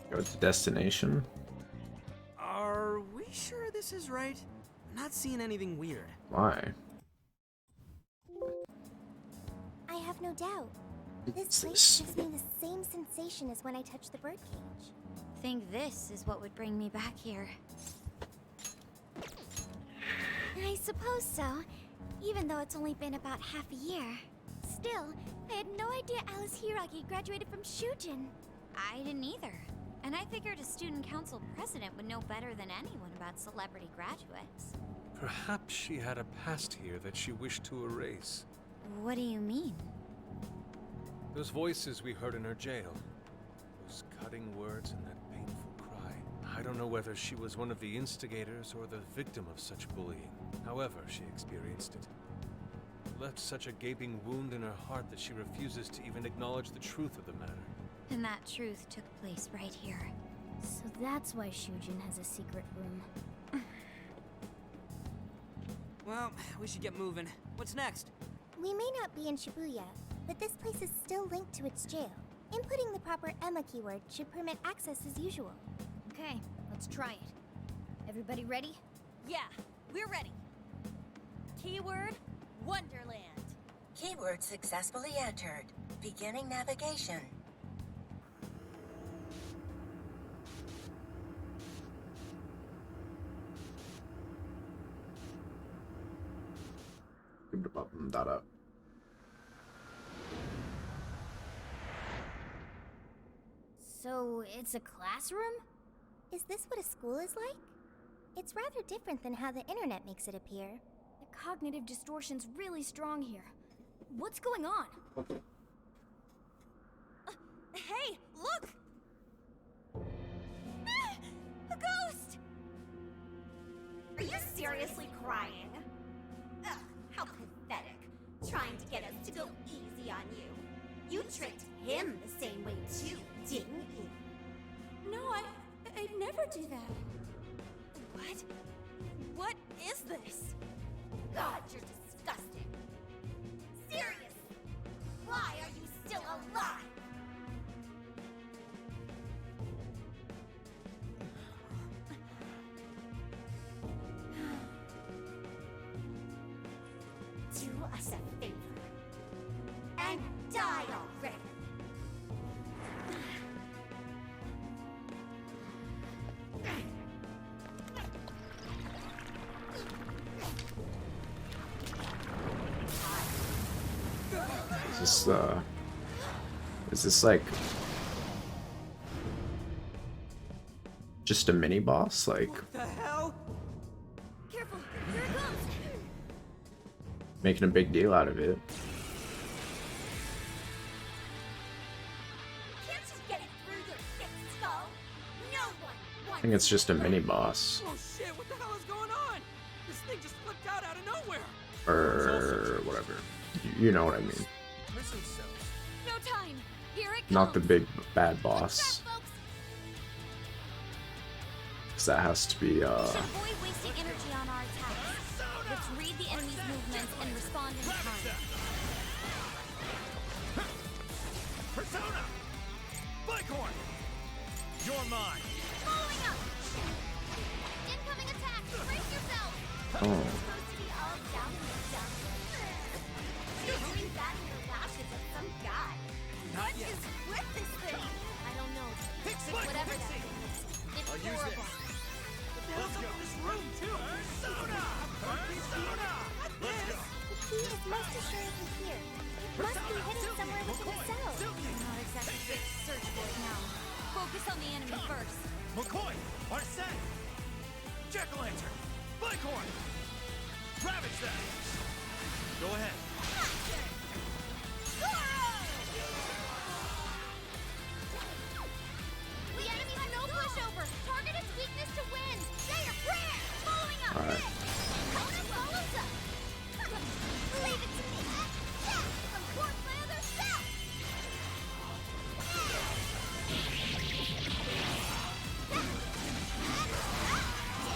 Go to destination. Are we sure this is right? I'm not seeing anything weird. Why? I have no doubt. This place This- gives me the same sensation as when I touched the birdcage. Think this is what would bring me back here. I suppose so, even though it's only been about half a year. Still, I had no idea Alice Hiragi graduated from Shujin. I didn't either. And I figured a student council president would know better than anyone about celebrity graduates. Perhaps she had a past here that she wished to erase. What do you mean? Those voices we heard in her jail. Those cutting words and that painful cry. I don't know whether she was one of the instigators or the victim of such bullying. However she experienced it. It left such a gaping wound in her heart that she refuses to even acknowledge the truth of the matter. And that truth took place right here. So that's why Shujin has a secret room. Well, we should get moving. What's next? We may not be in Shibuya, but this place is still linked to its jail. Inputting the proper Emma keyword should permit access as usual. Okay, let's try it. Everybody ready? Yeah, we're ready. Keyword, Wonderland. Keyword successfully entered. Beginning navigation. That up. So, it's a classroom? Is this what a school is like? It's rather different than how the internet makes it appear. The cognitive distortion's really strong here. What's going on? Hey, look! Ah, a ghost! Are you seriously crying? Ugh, how pathetic. Trying to get us to go easy on you. You tricked him the same way too, didn't you? No, I'd never do that. What? What is this? God, you're disgusting. Serious. Why are you still alive? Do us a favor and die already. Is this like just a mini boss? Like What the hell? Careful, here it comes! making a big deal out of it. Can't you get it through your thick skull? No one I wants think it's just a mini boss. Oh shit, what the hell is going on? This thing just flipped out of nowhere. Or whatever. You know what I mean. Prison cells. No time! Here it comes! Not the big bad boss. Folks, 'Cause that has to be should avoid wasting energy on our attacks. Let's read the enemy's movements and respond in time. Persona! Bighorn! You're mine! Following up! Incoming attack! Brace yourself! oh. supposed to be all down in the dumps. You're doing that in your lashes at some guy. Not yet. With this thing? I don't know. Pixie! Whatever that Pixie! thing is. It's I'll use horrible. this. Let's go. This room too. Persona! Persona! Let's go! The key is most assuredly here. It must be hidden somewhere within the cell. I'm not exactly fit to search for it now. Focus on the enemy first. McCoy! Arsene! Jack-o'-lantern! Bighorn! Ravage that! Go ahead. The enemy had no pushover. Target its weakness to win. Say your prayer. Following up. Alright. Kona follows up. Leave it to me. Some court my other self.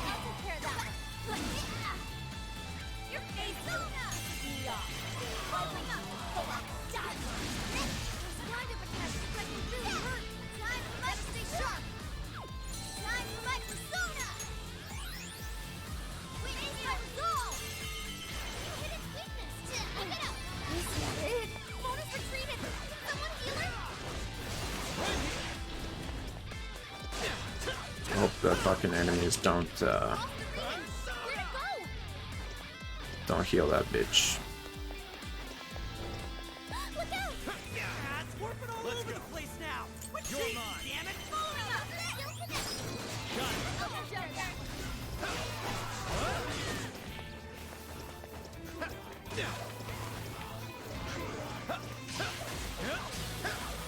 I'll take care of that one. Your face, Kona. Following up. Hope the fucking enemies don't heal that bitch. It's warping all over the place now. What You're cheese, mine. damn it!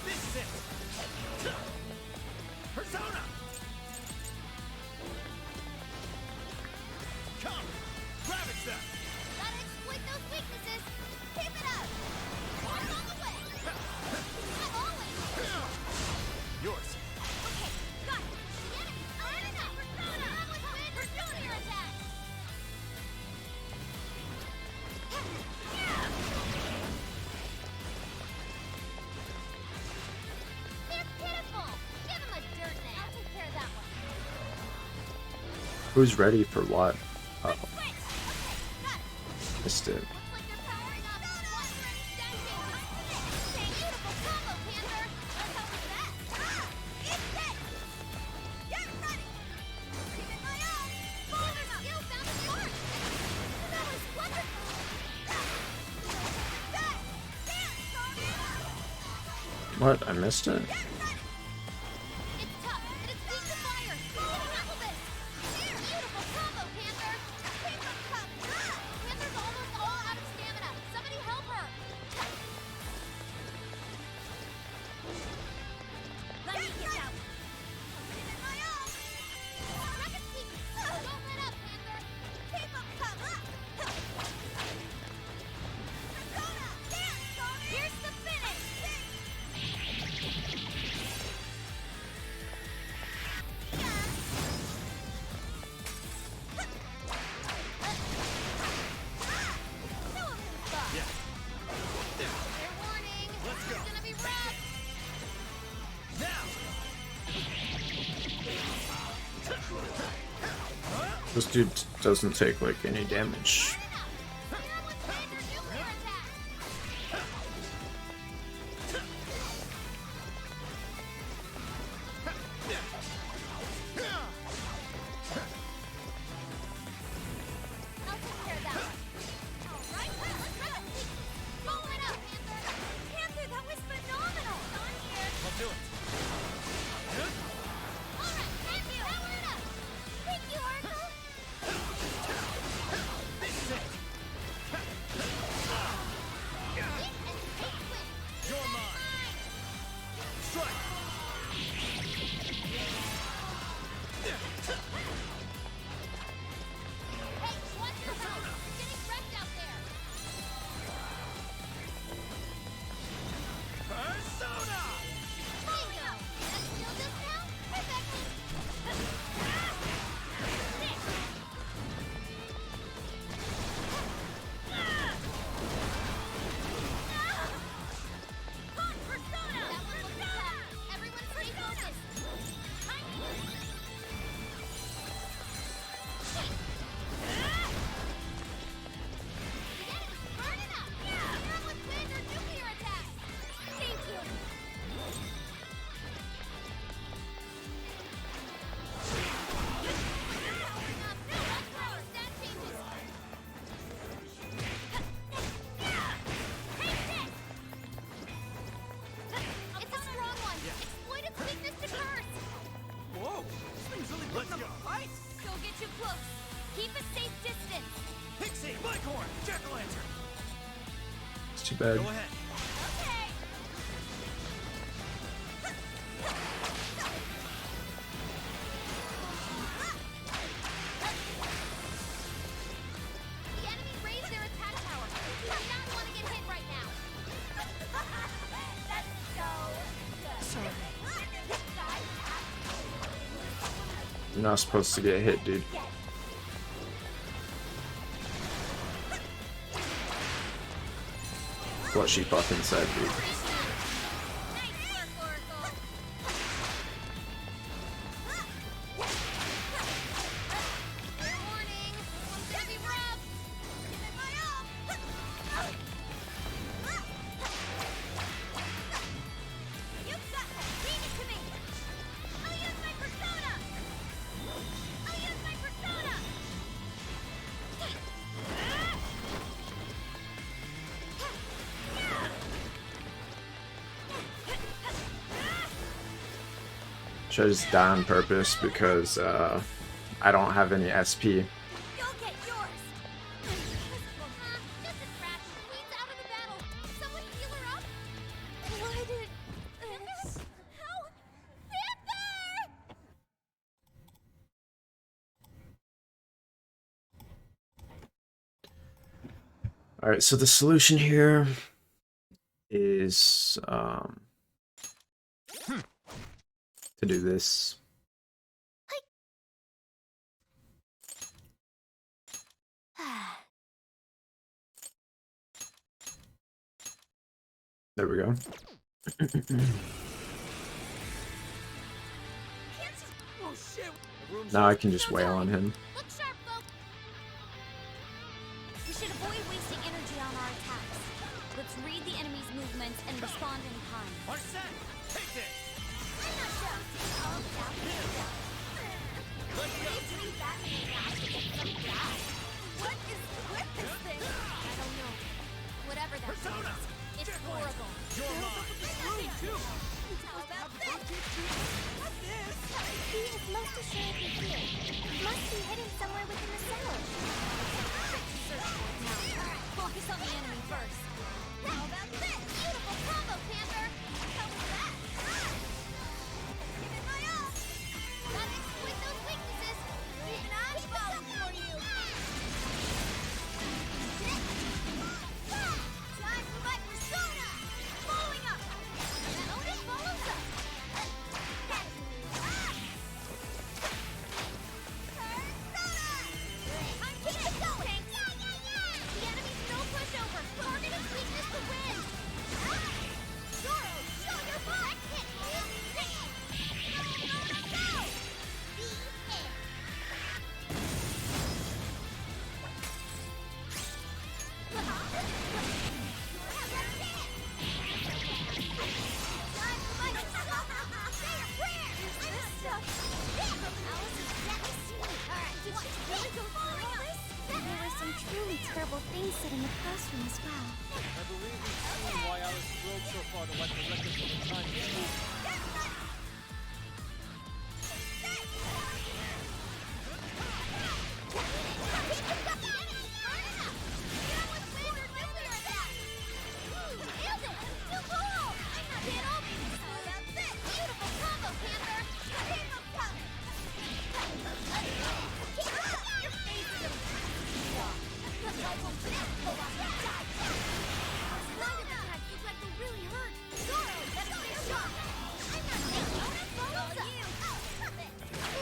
This is it. Persona. Come, ravage them. Gotta exploit those weaknesses. Keep it up. On the way. I'm always. Yours. Okay, got it. The enemy's burning up. Persona. On with wind. Persona your attack. They're pitiful. Give them a dirt nap. I'll take care of that one. Who's ready for what? Uh oh, Switch. Okay, got it. missed it. Looks like they're powering up. Watch for any stun changes. Beautiful combo, Panther. Let's hope it's that. It's hit. Get ready. Keeping my own. Panther's skill found its mark. That was wonderful. Done. Dance, Tony. What? I missed it? Get ready. It's tough, and it's weak to fire. Tackle this. Beautiful combo, Panther. Paper cup. Panther's almost all out of stamina. Somebody help her. Let me get out. Giving my all. Rocket team. Don't let up, Panther. Paper cup. Persona. Dance, Tony. Here's the finish. Yeah. Fair warning. Let's go. It's gonna be rough. Now. This dude doesn't take like any damage. Clear with wind or nuclear attack. I'll take care of that one. All right, let's go. Roll it up, Panther. Panther, that was phenomenal. On here. I'll do it. All right, thank you. Power it up. Thank you, Oracle. This is it. Eat and take win. You're mine. Strike. Hey, watch your back. You're getting wrecked out there. Persona. Bingo. That still just now? Perfect. Hot Persona! That one looks tough. Everyone stay focused. The enemy's burning up. Clear 'em with wind or nuclear attack. Thank you. It's a strong one. Exploit its weakness to curse. Whoa, this thing's really Let's putting up go. a fight. Don't get too close. Keep a safe distance. Pixie. Bighorn. Jack-o'-lantern. It's too bad. Go ahead. Okay. The enemy raised their attack tower. You do not want to get hit right now. That's so good. You're not supposed to get hit, dude. What she fucking said, dude. Nice work, Oracle. Fair warning. This one's gonna be rough. Giving my all. You got that. Leave it to me. I'll use my persona. Should I just die on purpose because I don't have any SP. You'll get yours. Just a scratch. Queen's out of the battle. Someone heal her up. Why did this? Help! Panther! All right, so the solution here is to do this. There we go. Oh shit! Now I can just wail on him. Look sharp, folks. We should avoid wasting energy on our attacks. Let's read the enemy's movements and respond in time. Are set. Take this. I'm not sure. Oh, Let's go. what is with this thing? I don't know. Whatever that Persona! is, it's Jetlancer, horrible. You're mine. Too. How about this? What's this? He is most assuredly here. Must be hidden somewhere within the cell. Focus on the enemy first. How about this? Beautiful combo, Panther. How was that? Give it my all. Gotta exploit those weaknesses. Even I'm falling for you. Time for my persona. Following up. That only follows up. Catch me. Persona. I'm keeping going. The enemy's no pushover. Target his weakness to win. Zoro, show your butt. Hit me. Go. Be it. There were some truly terrible things said in the classroom as well. I believe we've seen why Alice drove so far to let the records of the time be moved.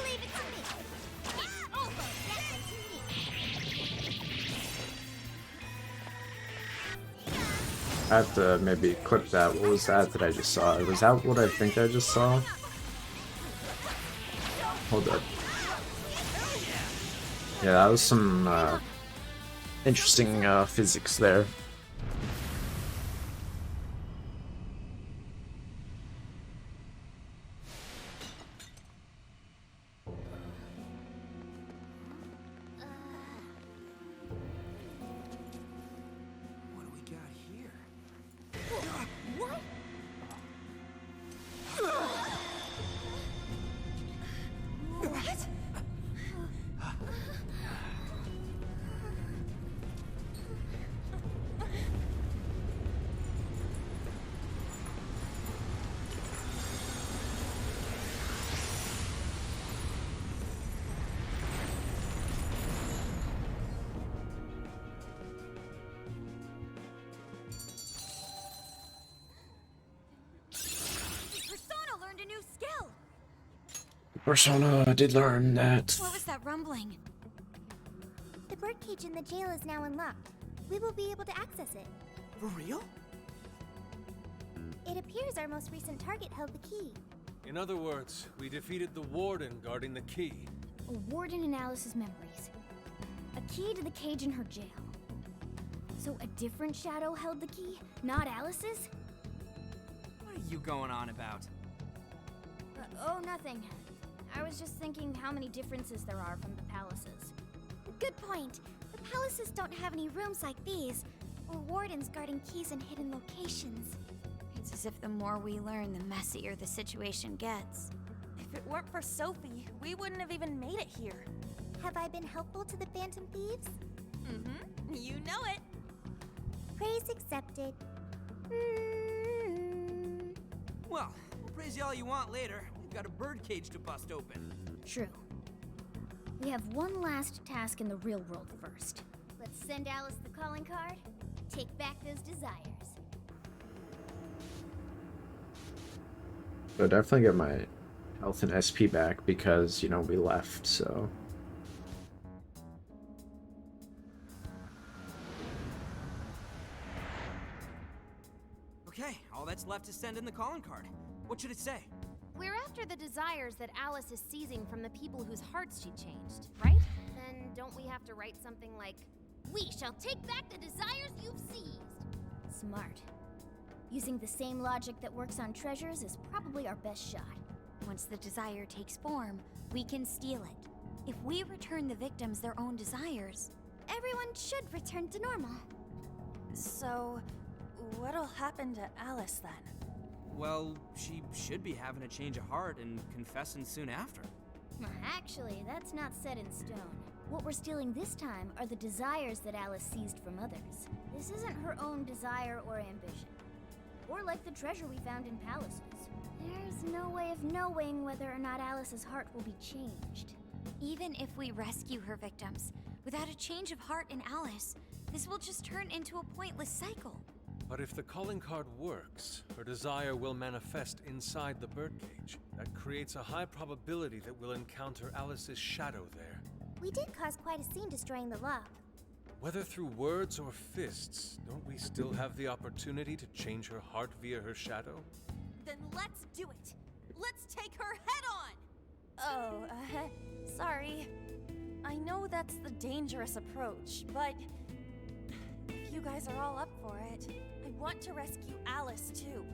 Leave it to me. It's over. Listen to me. I have to maybe clip that. What was that I just saw? Was that what I think I just saw? Hold up. Yeah, that was some interesting physics there. What do we got here? What? What? Persona learned a new skill. Persona did learn that. What was that rumbling? The birdcage in the jail is now unlocked. We will be able to access it. For real? It appears our most recent target held the key. In other words, we defeated the warden guarding the key. A warden in Alice's memories. A key to the cage in her jail. So a different shadow held the key, not Alice's? What are you going on about? Oh, nothing. I was just thinking how many differences there are from the palaces. Good point. The palaces don't have any rooms like these, or wardens guarding keys in hidden locations. It's as if the more we learn, the messier the situation gets. If If it weren't for Sophie, we wouldn't have even made it here. Have I been helpful to the Phantom Thieves? Mm-hmm. You know it. Praise accepted. Well, we'll praise you all you want later. We've got a birdcage to bust open. True. We have one last task in the real world first. Let's send Alice the calling card. Take back those desires. But definitely get my health and SP back because, you know, we left, so. Okay, all that's left is send in the calling card. What should it say? We're after the desires that Alice is seizing from the people whose hearts she changed, right? Then don't we have to write something like, We shall take back the desires you've seized. Smart. Using the same logic that works on treasures is probably our best shot. Once the desire takes form, we can steal it. If we return the victims their own desires, Everyone should return to normal. So, what'll happen to Alice then? Well, she should be having a change of heart and confessing soon after. Actually, that's not set in stone. What we're stealing this time are the desires that Alice seized from others. This isn't her own desire or ambition. Or like the treasure we found in palaces. There's no way of knowing whether or not Alice's heart will be changed. even if we rescue her victims, without a change of heart in Alice, this will just turn into a pointless cycle. But if the calling card works, her desire will manifest inside the birdcage. That creates a high probability that we'll encounter Alice's shadow there. We did cause quite a scene destroying the lock. Whether through words or fists, don't we still have the opportunity to change her heart via her shadow? Then let's do it! Let's take her head on! Oh, sorry. I know that's the dangerous approach, but if you guys are all up for it, I want to rescue Alice too.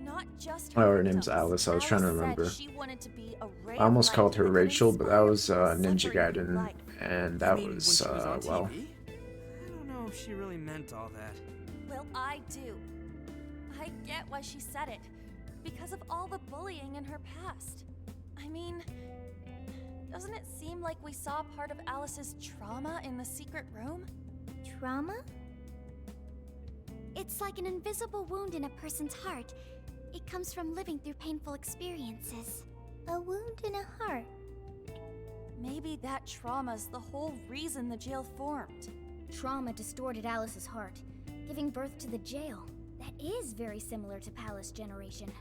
Not just her Oh, her name's victims. Alice. I was trying to Alice said remember. she wanted to be a ray I almost of called light her that could Rachel, but that inspire was Ninja suffering through Gaiden, life. and You that mean was when she was on well. TV? I don't know if she really meant all that. Well, I do. I get why she said it. Because of all the bullying in her past. I mean, doesn't it seem like we saw part of Alice's trauma in the secret room? Trauma? It's like an invisible wound in a person's heart. It comes from living through painful experiences. A wound in a heart. Maybe that trauma's the whole reason the jail formed. Trauma distorted Alice's heart, giving birth to the jail. That is very similar to Palace Generation.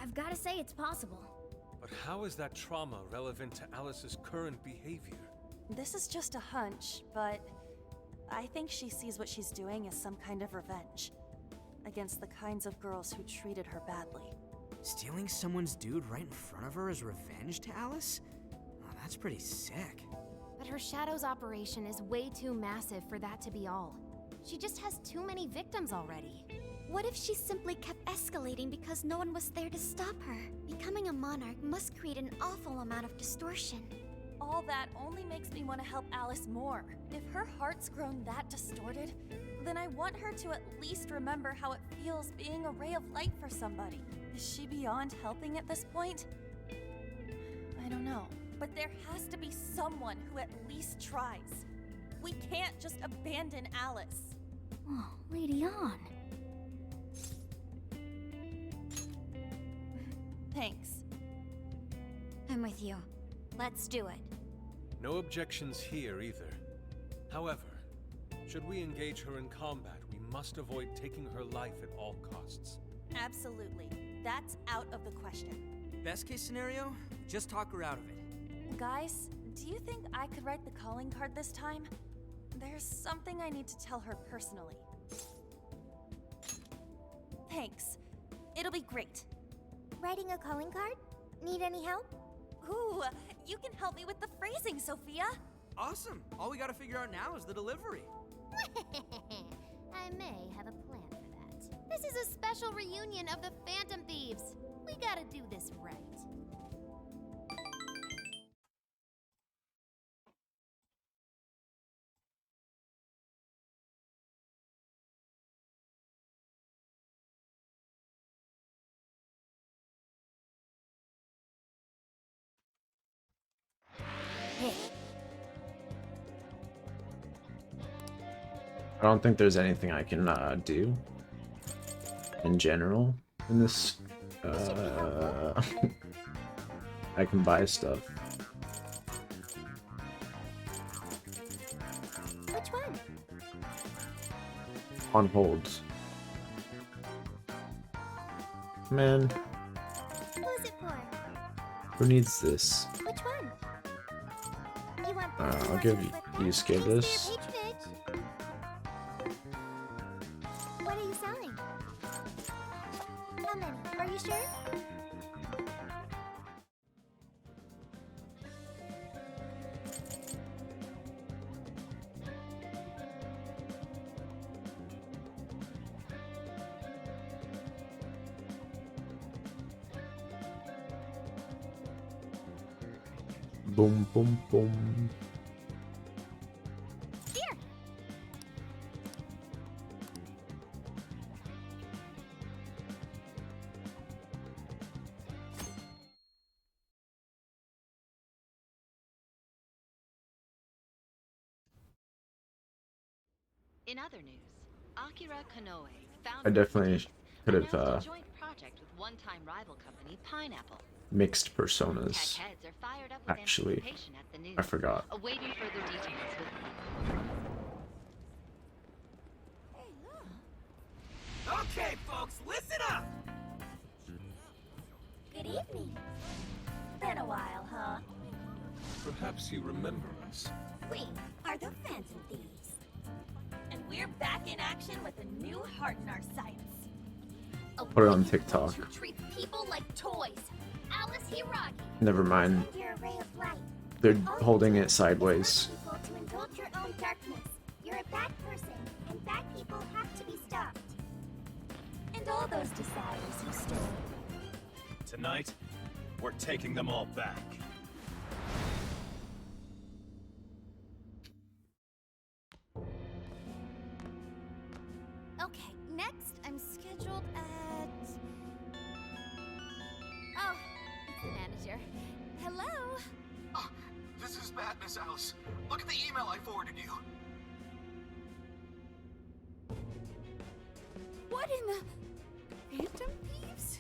I've gotta say it's possible. But how is that trauma relevant to Alice's current behavior? This is just a hunch, but I think she sees what she's doing as some kind of revenge against the kinds of girls who treated her badly. Stealing someone's dude right in front of her as revenge to Alice? Oh, that's pretty sick. But her Shadow's operation is way too massive for that to be all. She just has too many victims already. What if she simply kept escalating because no one was there to stop her? Becoming a monarch must create an awful amount of distortion. All that only makes me want to help Alice more. If her heart's grown that distorted, then I want her to at least remember how it feels being a ray of light for somebody. Is she beyond helping at this point? I don't know. But there has to be someone who at least tries. We can't just abandon Alice. Oh, Lady On. Thanks. I'm with you. Let's do it. No objections here either. However, should we engage her in combat, we must avoid taking her life at all costs. Absolutely. That's out of the question. Best case scenario, just talk her out of it. Guys, do you think I could write the calling card this time? There's something I need to tell her personally. Thanks. It'll be great. Writing a calling card? Need any help? Ooh, you can help me with the phrasing, Sophia. Awesome. All we gotta figure out now is the delivery. I may have a plan for that. This is a special reunion of the Phantom Thieves. We gotta do this right. I don't think there's anything I can do in general in this. I can buy stuff. Which one? On hold. Man, Who's it for? who needs this? Which one? You want I'll give you skip this. patronage? What are you selling? How many? Are you sure? Boom, boom, boom. Here. In other news, Akira Konoe, I founder definitely could announced have a joint project with one-time rival company Pineapple. mixed personas. Tech heads are fired up with Actually, anticipation at the news, I forgot. awaiting further details with Okay, folks, listen up! Good evening. Been a while, huh? Perhaps you remember us. We are the Phantom Thieves. And we're back in action with a new heart in our sights. Put it on TikTok. Who treats people like toys? Alice Hiragi. Never mind. You're a ray of light. They're holding it sideways. People to indulge your own darkness. You're a bad person, and bad people have to be stopped. And all those desires you stole. Tonight, we're taking them all back. Okay, next I'm scheduled at... Oh, it's the manager. Hello? This is madness, Alice. Look at the email I forwarded you. What in the... Phantom Thieves?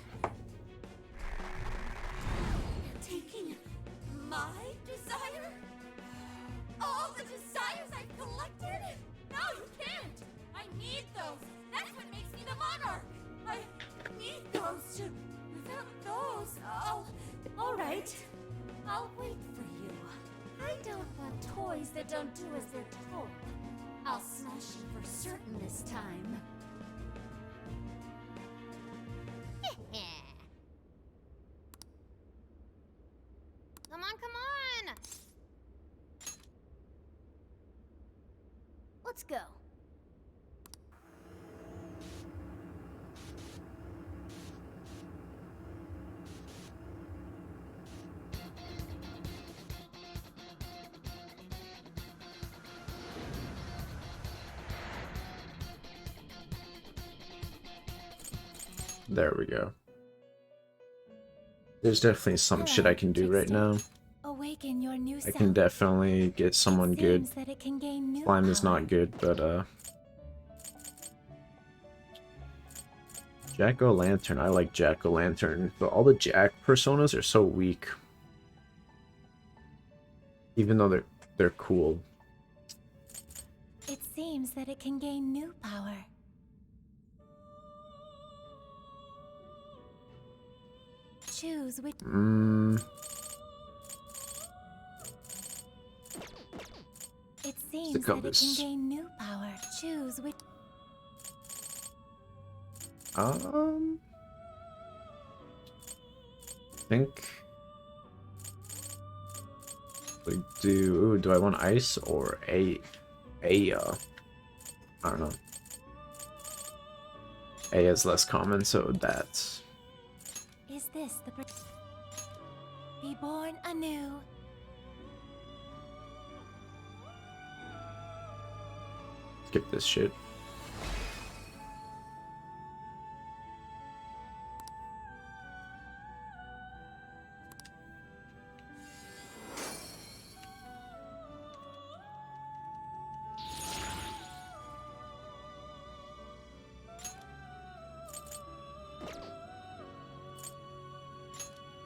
Taking my desire? All the desires I've collected? No, you can't! I need those! That's what makes me the monarch! I need those to... Without those, Alright. I'll wait for you. I don't want toys that don't do as they're told. I'll smash you for certain this time. Come on, come on! Let's go. There we go. There's definitely some shit I can do right now. Awaken your new I can definitely get someone good. that it can gain new Slime is power. not good, but Jack-o'-lantern, I like Jack-o'-lantern, but all the Jack personas are so weak. Even though they're cool. It seems that it can gain new power. Choose which... It seems Look that up it can this. gain new power. Choose which... think like do I want ice or a I don't know. A is less common, so that's Is this the... Be born anew. skip this shit.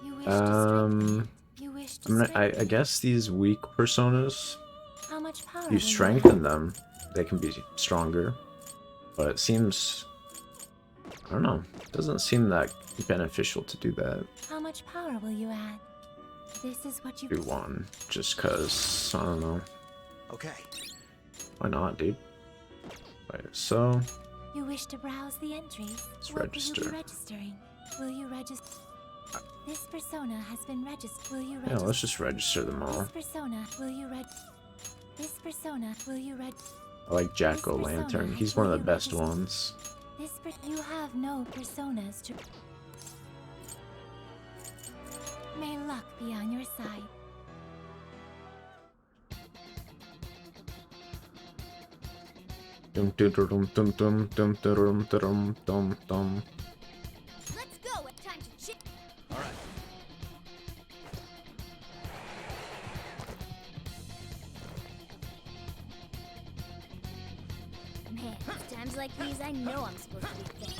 You wish to strengthen. Um, You wish to I'm gonna, I strengthen. guess these weak personas, How much power you will strengthen them, they can be stronger. But it seems, I don't know, it doesn't seem that beneficial to do that. How much power will you add? This is what you Do one, just cause, I don't know. Okay. Why not, dude? Wait, so, You wish to browse the entries. Let's What register. will you be registering? Will you register? This persona has been registered. Will you yeah, register? let's just register them all. This persona, will you This persona, will you I like Jack-O-Lantern, he's one of the best ones. You have no personas to. May luck be on your side. Dum dum dum dum dum dum dum dum dum dum. Let's go. It's time to chick. All right. Man, it's times like these I know I'm supposed to be thinking.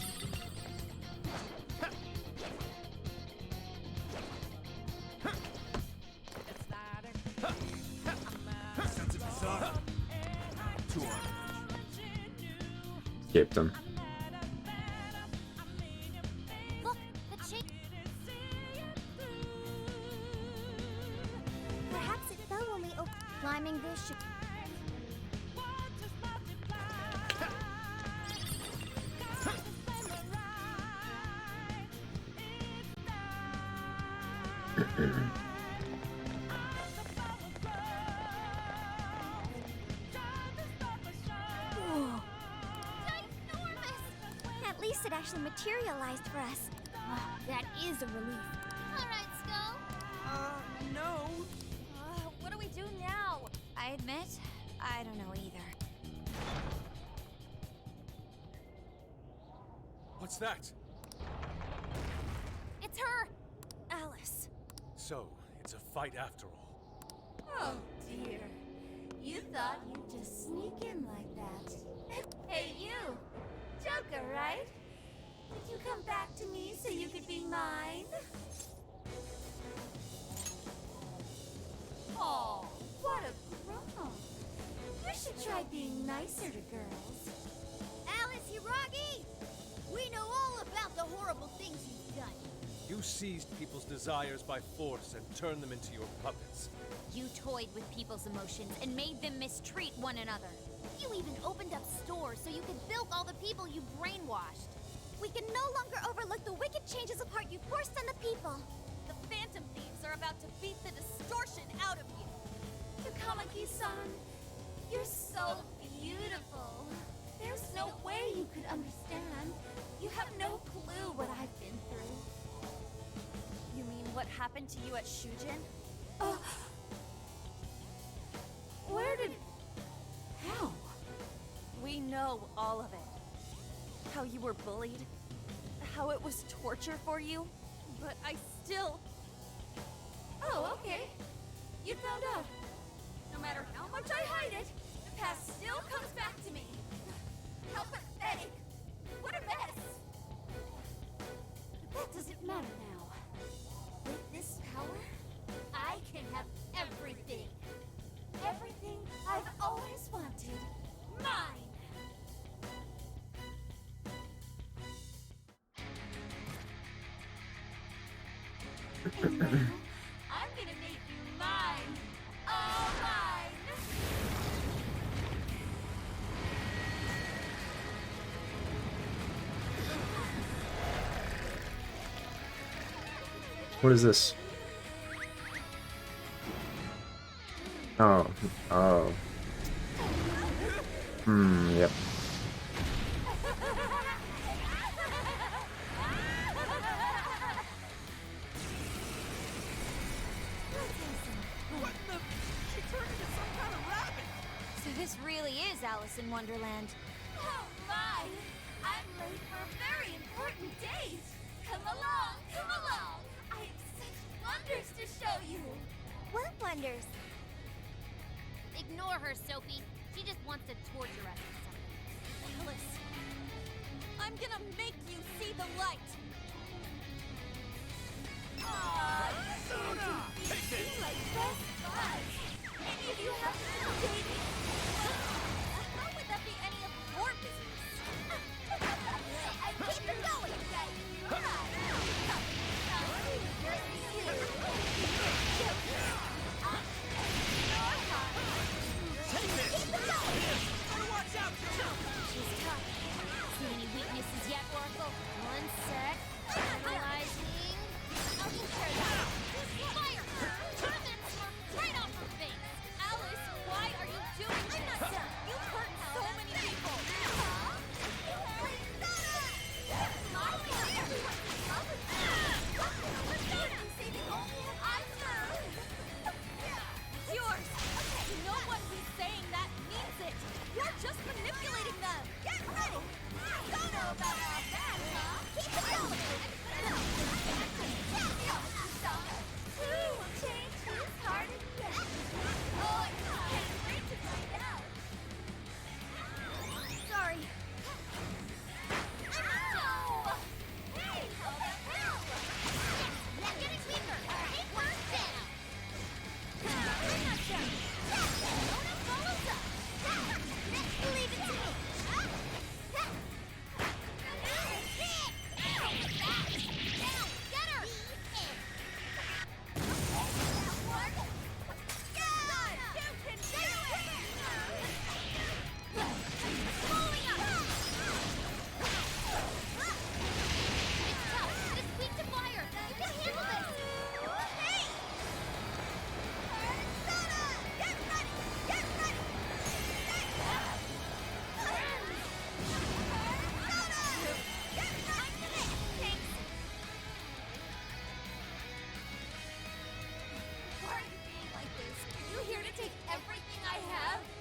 Sense of desire. Two on. Escaped them. Look, the chick. Perhaps it fell when we opened. Climbing this should. At least it actually materialized for us. Wow, that is a relief. All right, Skull. No. What do we do now? I admit, I don't know either. What's that? It's her! Alice. So, it's a fight after all. Oh dear. You thought you'd just sneak in like that. Hey you! Joker, right? Did you come back to me so you could be mine? Oh, what a grown-up. You should try being nicer to girls. Alice Hiragi! We know all about the horrible things you've done. You seized people's desires by force and turned them into your puppets. You toyed with people's emotions and made them mistreat one another. You even opened up stores so you could bilk all the people you brainwashed. We can no longer overlook the wicked changes of heart you forced on the people. The Phantom Thieves are about to beat the distortion out of you. Takamaki-san, you're so beautiful. There's no way you could understand. You have no clue what I've been through. You mean what happened to you at Shujin? Where did... How? We know all of it. How you were bullied. How it was torture for you. But I still... Oh, okay. You found out. No matter how much I hide it, the past still comes back to me. How pathetic. What a mess. But that doesn't matter now. With this power, I can have everything. Everything I've always wanted. Mine! And now, I'm gonna make you mine. All mine! What is this? Oh, oh. Yep. So this really is Alice in Wonderland. Oh my! I'm late for a very important date! Come along, come along! I have such wonders to show you! What wonders? Ignore her, Sophie. She just wants to torture us or something. Alice, I'm gonna make you see the light. Aww!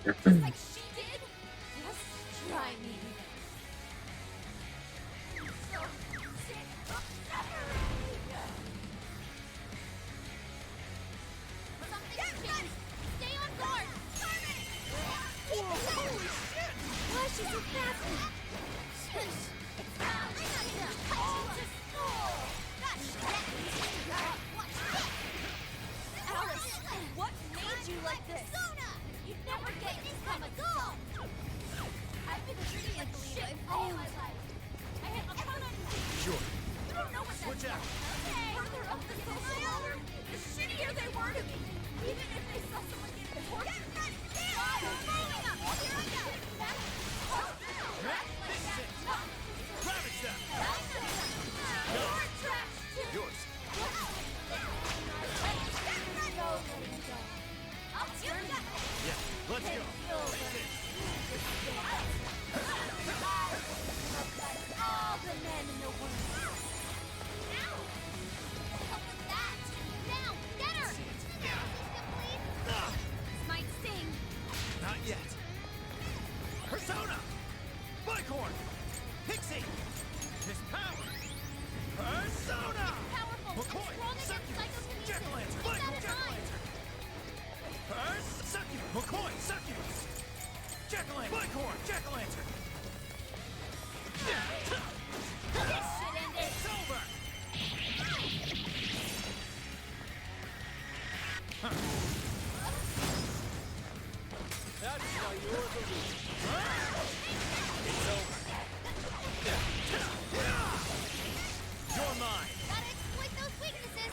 Just like she did? Just try me. So sick of suffering. Something's changed. Stay on guard. Holy shit! Why is she so fast? Alice, what made you like this? You'd never get this from a goal. I've been treating like shit all my life. I had a ton of Sure. You don't know what Switch out. Okay. Further up the social ladder, the shittier they were to me. Even if they saw someone getting tortured. Get ready! Moving up. Here I go. Ravage them. You're trash too. Yours. I'll turn it. Yeah, let's go. All the men in the world. Help with that. Down. Get her. This might sting. Not yet. Persona! Bicorn! Pixie! His power! Persona! Powerful. McCoy! Strong against Succubus! psychokinesis. Jack-o'-lantern! Keep that Bicorn! in mind. Jack-o'-lantern! Succubus! McCoy! Succubus! Jack-o'-lantern! Bicorn! Jack-o'-lantern! This should end it. It's over! That's why you're the loser. It's over. You're mine! Gotta exploit those weaknesses.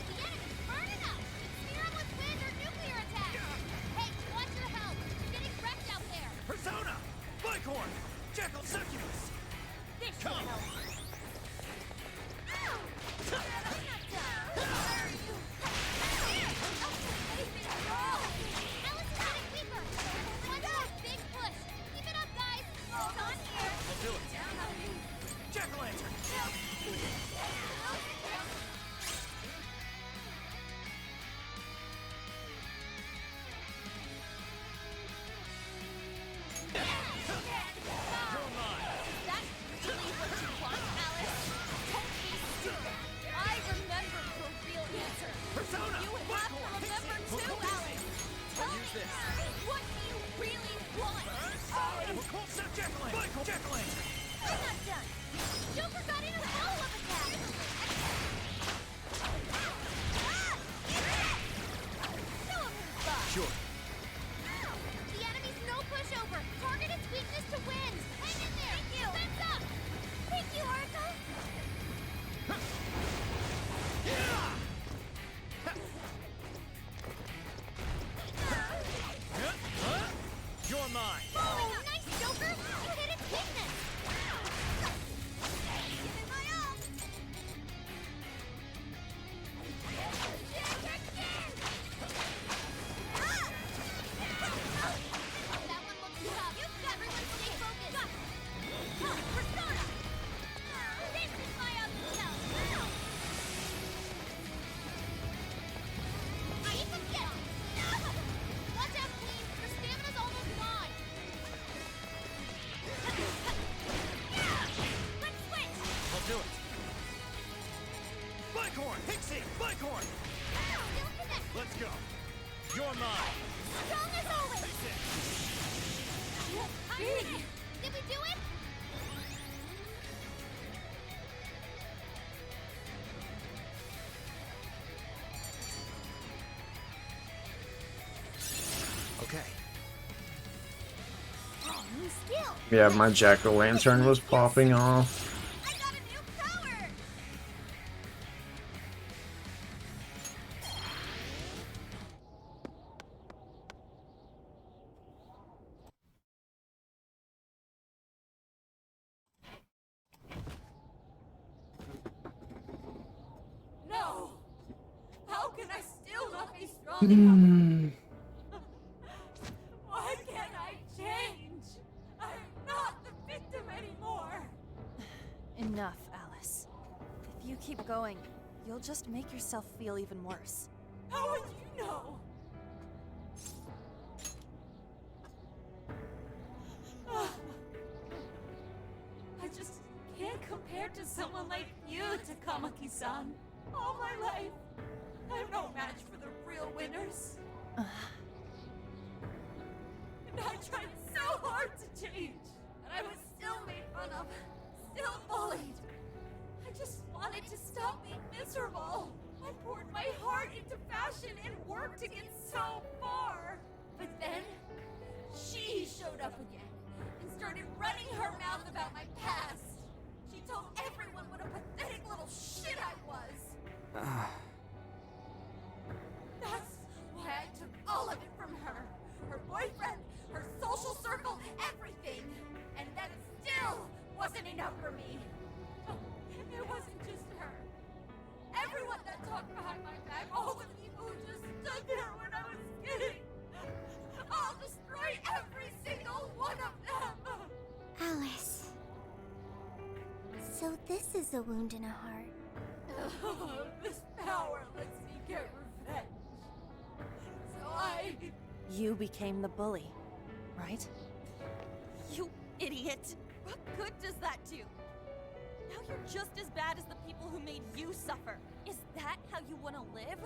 The enemy's burning up. Spear 'em with wind or nuclear attack. Hey, watch your health. You're getting wrecked out there. Persona! Bicorn! Jackal Succubus! This should Come! help. Alice is getting weaker. One more big push. Keep it up, guys. Hold on here. I'll do it. Jack-o'-lantern! You're mine! That's really what you want, Alice? Don't be stupid. I remember your real answer. Persona! You have to remember too, Alice. Tell Use me, this. what do you really want? McCoy! Jack-o'-lantern! Bicorn! Jack-o'-lantern! I'm not done. Joker got in a follow-up attack. Show 'em who's boss. Sure. The enemy's no pushover. Target its weakness to win. Hang in there. Thank you. Defense up. Thank you, Oracle. You're mine! Oh, nice, Joker. You hit its weakness. Giving my all. That one looks tough. Everyone stay focused. Persona. This is my other self. I need to get him. Watch out, Queen. Your stamina's almost gone. Let's switch. I'll do it. Bicorn! Pixie! Bicorn! Still connect. Let's go. You're mine! Strong as always. Face it! I'm ready. Did we do it? Okay. Oh, new skill. Yeah, my jack-o'-lantern was popping off. I got a new power. No! How can I still not be strong enough? Why can't I change? I'm not the victim anymore. Enough, Alice. If you keep going, you'll just make yourself feel even worse. How would you know? I just can't compare to someone like you, Takamaki-san. All my life, I'm no match for the real winners. And I tried so hard to change, and I was still made fun of, still bullied. I just wanted to stop being miserable. I poured my heart into fashion and worked to get so far. But then, she showed up again and started running her mouth about my past. She told everyone what a pathetic little shit I was. That's why I took all of it from her. Her boyfriend, her social circle, everything. And that still wasn't enough for me. It wasn't just her. Everyone that talked behind my back, all the people who just stood there when I was kidding. I'll destroy every single one of them. Alice. So this is a wound in a heart. This power lets me get revenge. So You became the bully, right? You idiot! What good does that do? Now you're just as bad as the people who made you suffer. Is that how you want to live?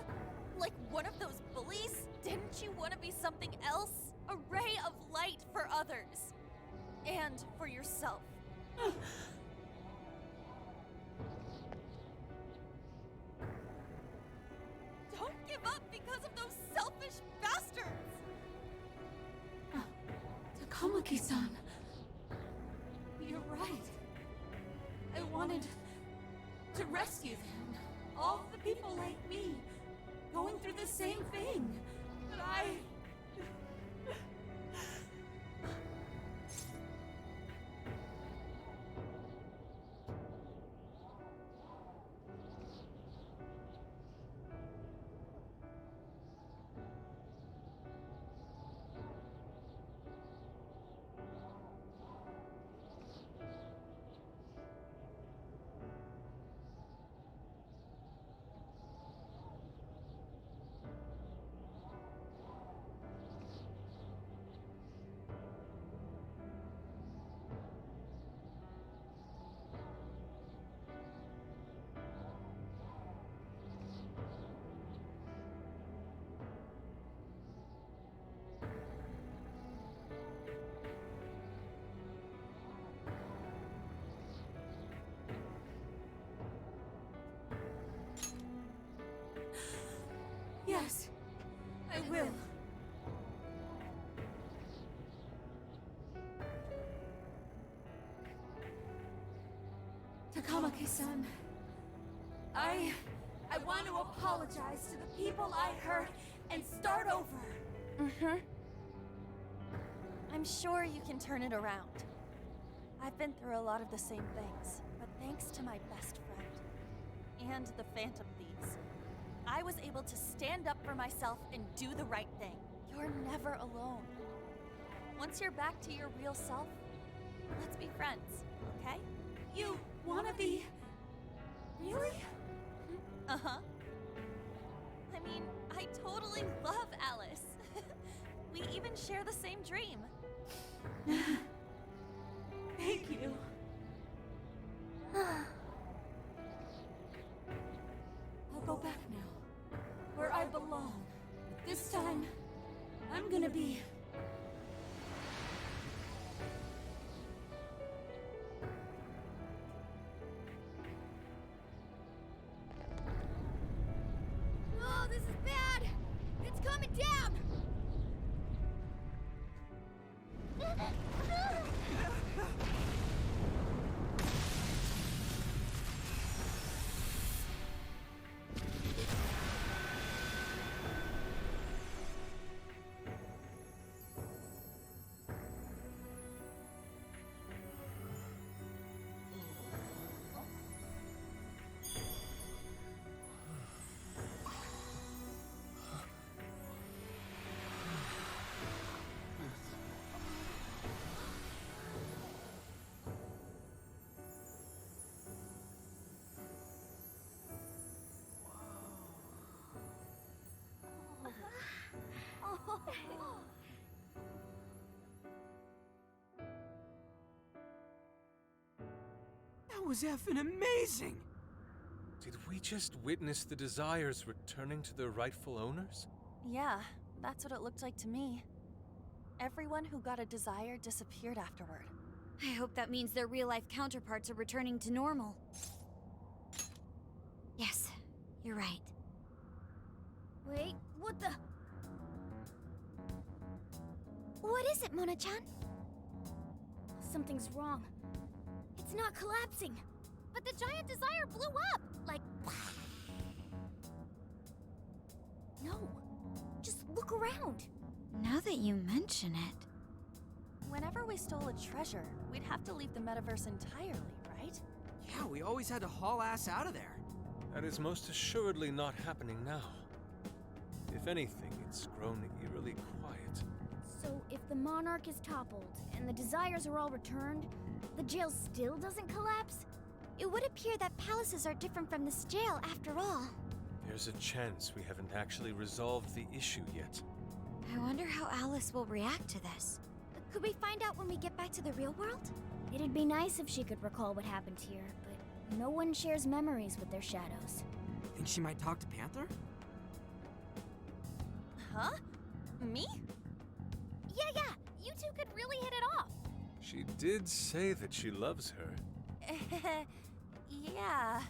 Like one of those bullies? Didn't you want to be something else? A ray of light for others. And for yourself. Don't give up because of those selfish bastards! Takamaki-san. You're right. I wanted to rescue them. All the people like me, going through the same thing. But I... Yes, I will. Takamaki-san, I want to apologize to the people I hurt and start over. Mm-hmm. I'm sure you can turn it around. I've been through a lot of the same things, but thanks to my best friend and the Phantom Thieves, I was able to stand up for myself and do the right thing. You're never alone. Once you're back to your real self, let's be friends, okay? You wanna be... Really? Uh-huh. I mean, I totally love Alice. We even share the same dream. Thank you. I'll go back now, where I belong. But this time, I'm gonna be... Oh, this is bad! It's coming down! That was effing amazing! Did we just witness the Desires returning to their rightful owners? Yeah, that's what it looked like to me. Everyone who got a desire disappeared afterward. I hope that means their real-life counterparts are returning to normal. Yes, you're right. Wait, what the? What is it, Mona-chan? Something's wrong. It's not collapsing. But the giant desire blew up! Like... No. Just look around. Now that you mention it... Whenever we stole a treasure, we'd have to leave the metaverse entirely, right? Yeah, we always had to haul ass out of there. That is most assuredly not happening now. If anything, it's grown eerily quiet. So if the Monarch is toppled, and the Desires are all returned, the jail still doesn't collapse? It would appear that palaces are different from this jail after all. There's a chance we haven't actually resolved the issue yet. I wonder how Alice will react to this. Could we find out when we get back to the real world? It'd be nice if she could recall what happened here, but no one shares memories with their shadows. Think she might talk to Panther? Huh? Me? Yeah, you two could really hit it off. She did say that she loves her. Yeah.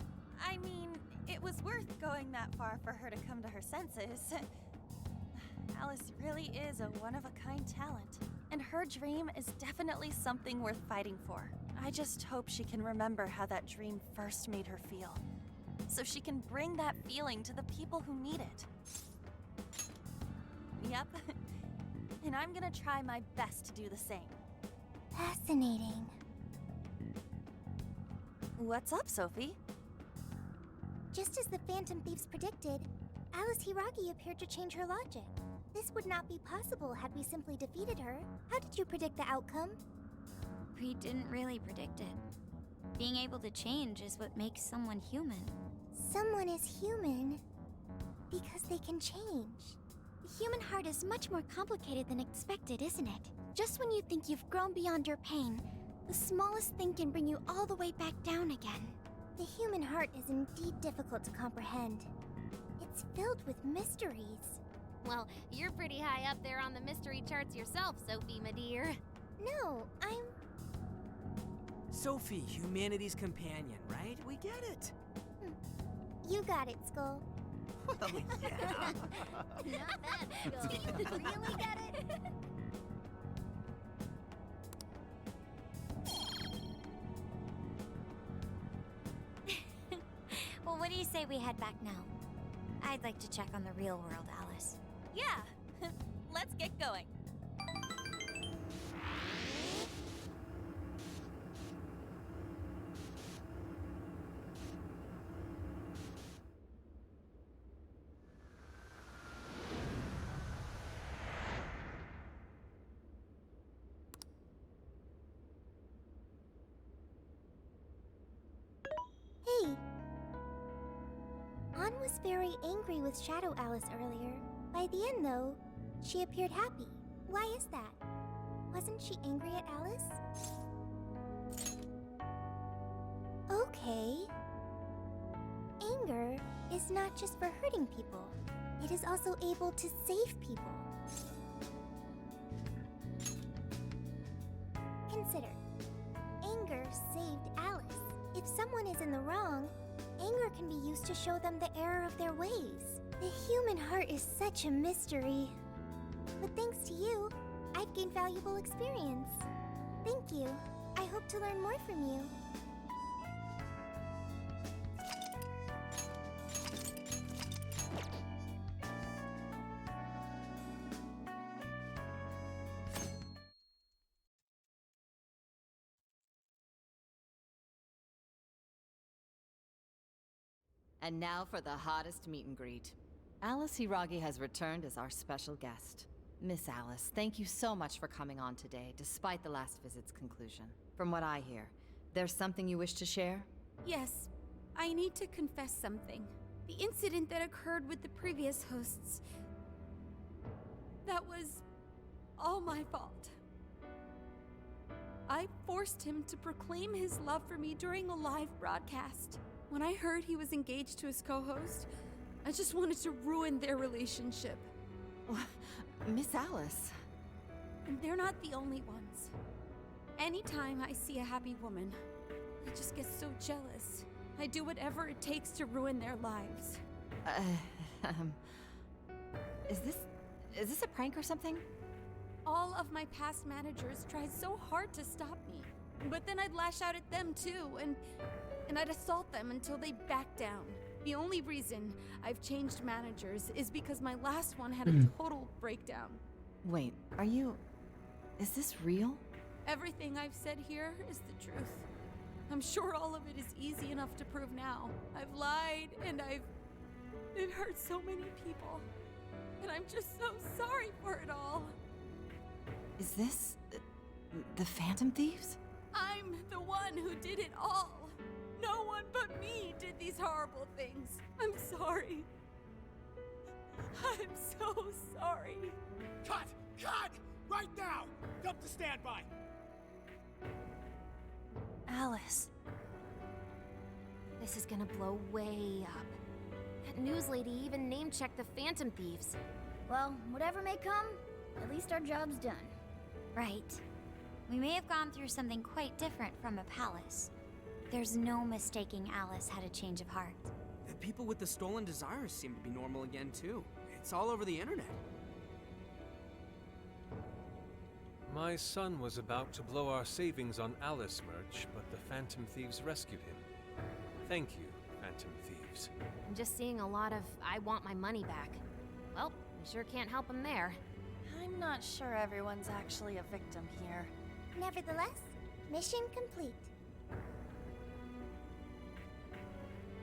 I mean, it was worth going that far for her to come to her senses. Alice really is a one-of-a-kind talent, and her dream is definitely something worth fighting for. I just hope she can remember how that dream first made her feel, so she can bring that feeling to the people who need it. Yep. And I'm gonna try my best to do the same. Fascinating. What's up, Sophie? Just as the Phantom Thieves predicted, Alice Hiragi appeared to change her logic. This would not be possible had we simply defeated her. How did you predict the outcome? We didn't really predict it. Being able to change is what makes someone human. Someone is human because they can change. The human heart is much more complicated than expected, isn't it? Just when you think you've grown beyond your pain, the smallest thing can bring you all the way back down again. The human heart is indeed difficult to comprehend. It's filled with mysteries. Well, you're pretty high up there on the mystery charts yourself, Sophie, my dear. No, I'm... Sophie, humanity's companion, right? We get it. You got it, Skull. Well, yeah. Not bad, Skull. Do you really get it? Well, what do you say we head back now? I'd like to check on the real world, Alice. Yeah! Let's get going. Hey! Ann was very angry with Shadow Alice earlier. By the end, though, she appeared happy. Why is that? Wasn't she angry at Alice? Okay. Anger is not just for hurting people. It is also able to save people. Consider. Anger saved Alice. If someone is in the wrong, anger can be used to show them the error of their ways. The human heart is such a mystery. But thanks to you, I've gained valuable experience. Thank you. I hope to learn more from you. And now for the hottest meet and greet. Alice Hiragi has returned as our special guest. Miss Alice, thank you so much for coming on today, despite the last visit's conclusion. From what I hear, there's something you wish to share? Yes, I need to confess something. The incident that occurred with the previous hosts. That was all my fault. I forced him to proclaim his love for me during a live broadcast. When I heard he was engaged to his co-host, I just wanted to ruin their relationship. Miss Alice. And they're not the only ones. Anytime I see a happy woman, I just get so jealous. I do whatever it takes to ruin their lives. Is this a prank or something? All of my past managers tried so hard to stop me. But then I'd lash out at them too, and I'd assault them until they backed down. The only reason I've changed managers is because my last one had a total breakdown. Wait, is this real? Everything I've said here is the truth. I'm sure all of it is easy enough to prove now. I've lied and I've hurt so many people. And I'm just so sorry for it all. Is this the Phantom Thieves? I'm the one who did it all. No one but me did these horrible things. I'm sorry. I'm so sorry. Cut! Cut! Right now! Dump to standby! Alice. This is gonna blow way up. That news lady even name-checked the Phantom Thieves. Well, whatever may come, at least our job's done. Right. We may have gone through something quite different from a palace. There's no mistaking Alice had a change of heart. The people with the stolen desires seem to be normal again, too. It's all over the internet. My son was about to blow our savings on Alice merch, but the Phantom Thieves rescued him. Thank you, Phantom Thieves. I'm just seeing a lot of I want my money back. Well, we sure can't help him there. I'm not sure everyone's actually a victim here. Nevertheless, mission complete.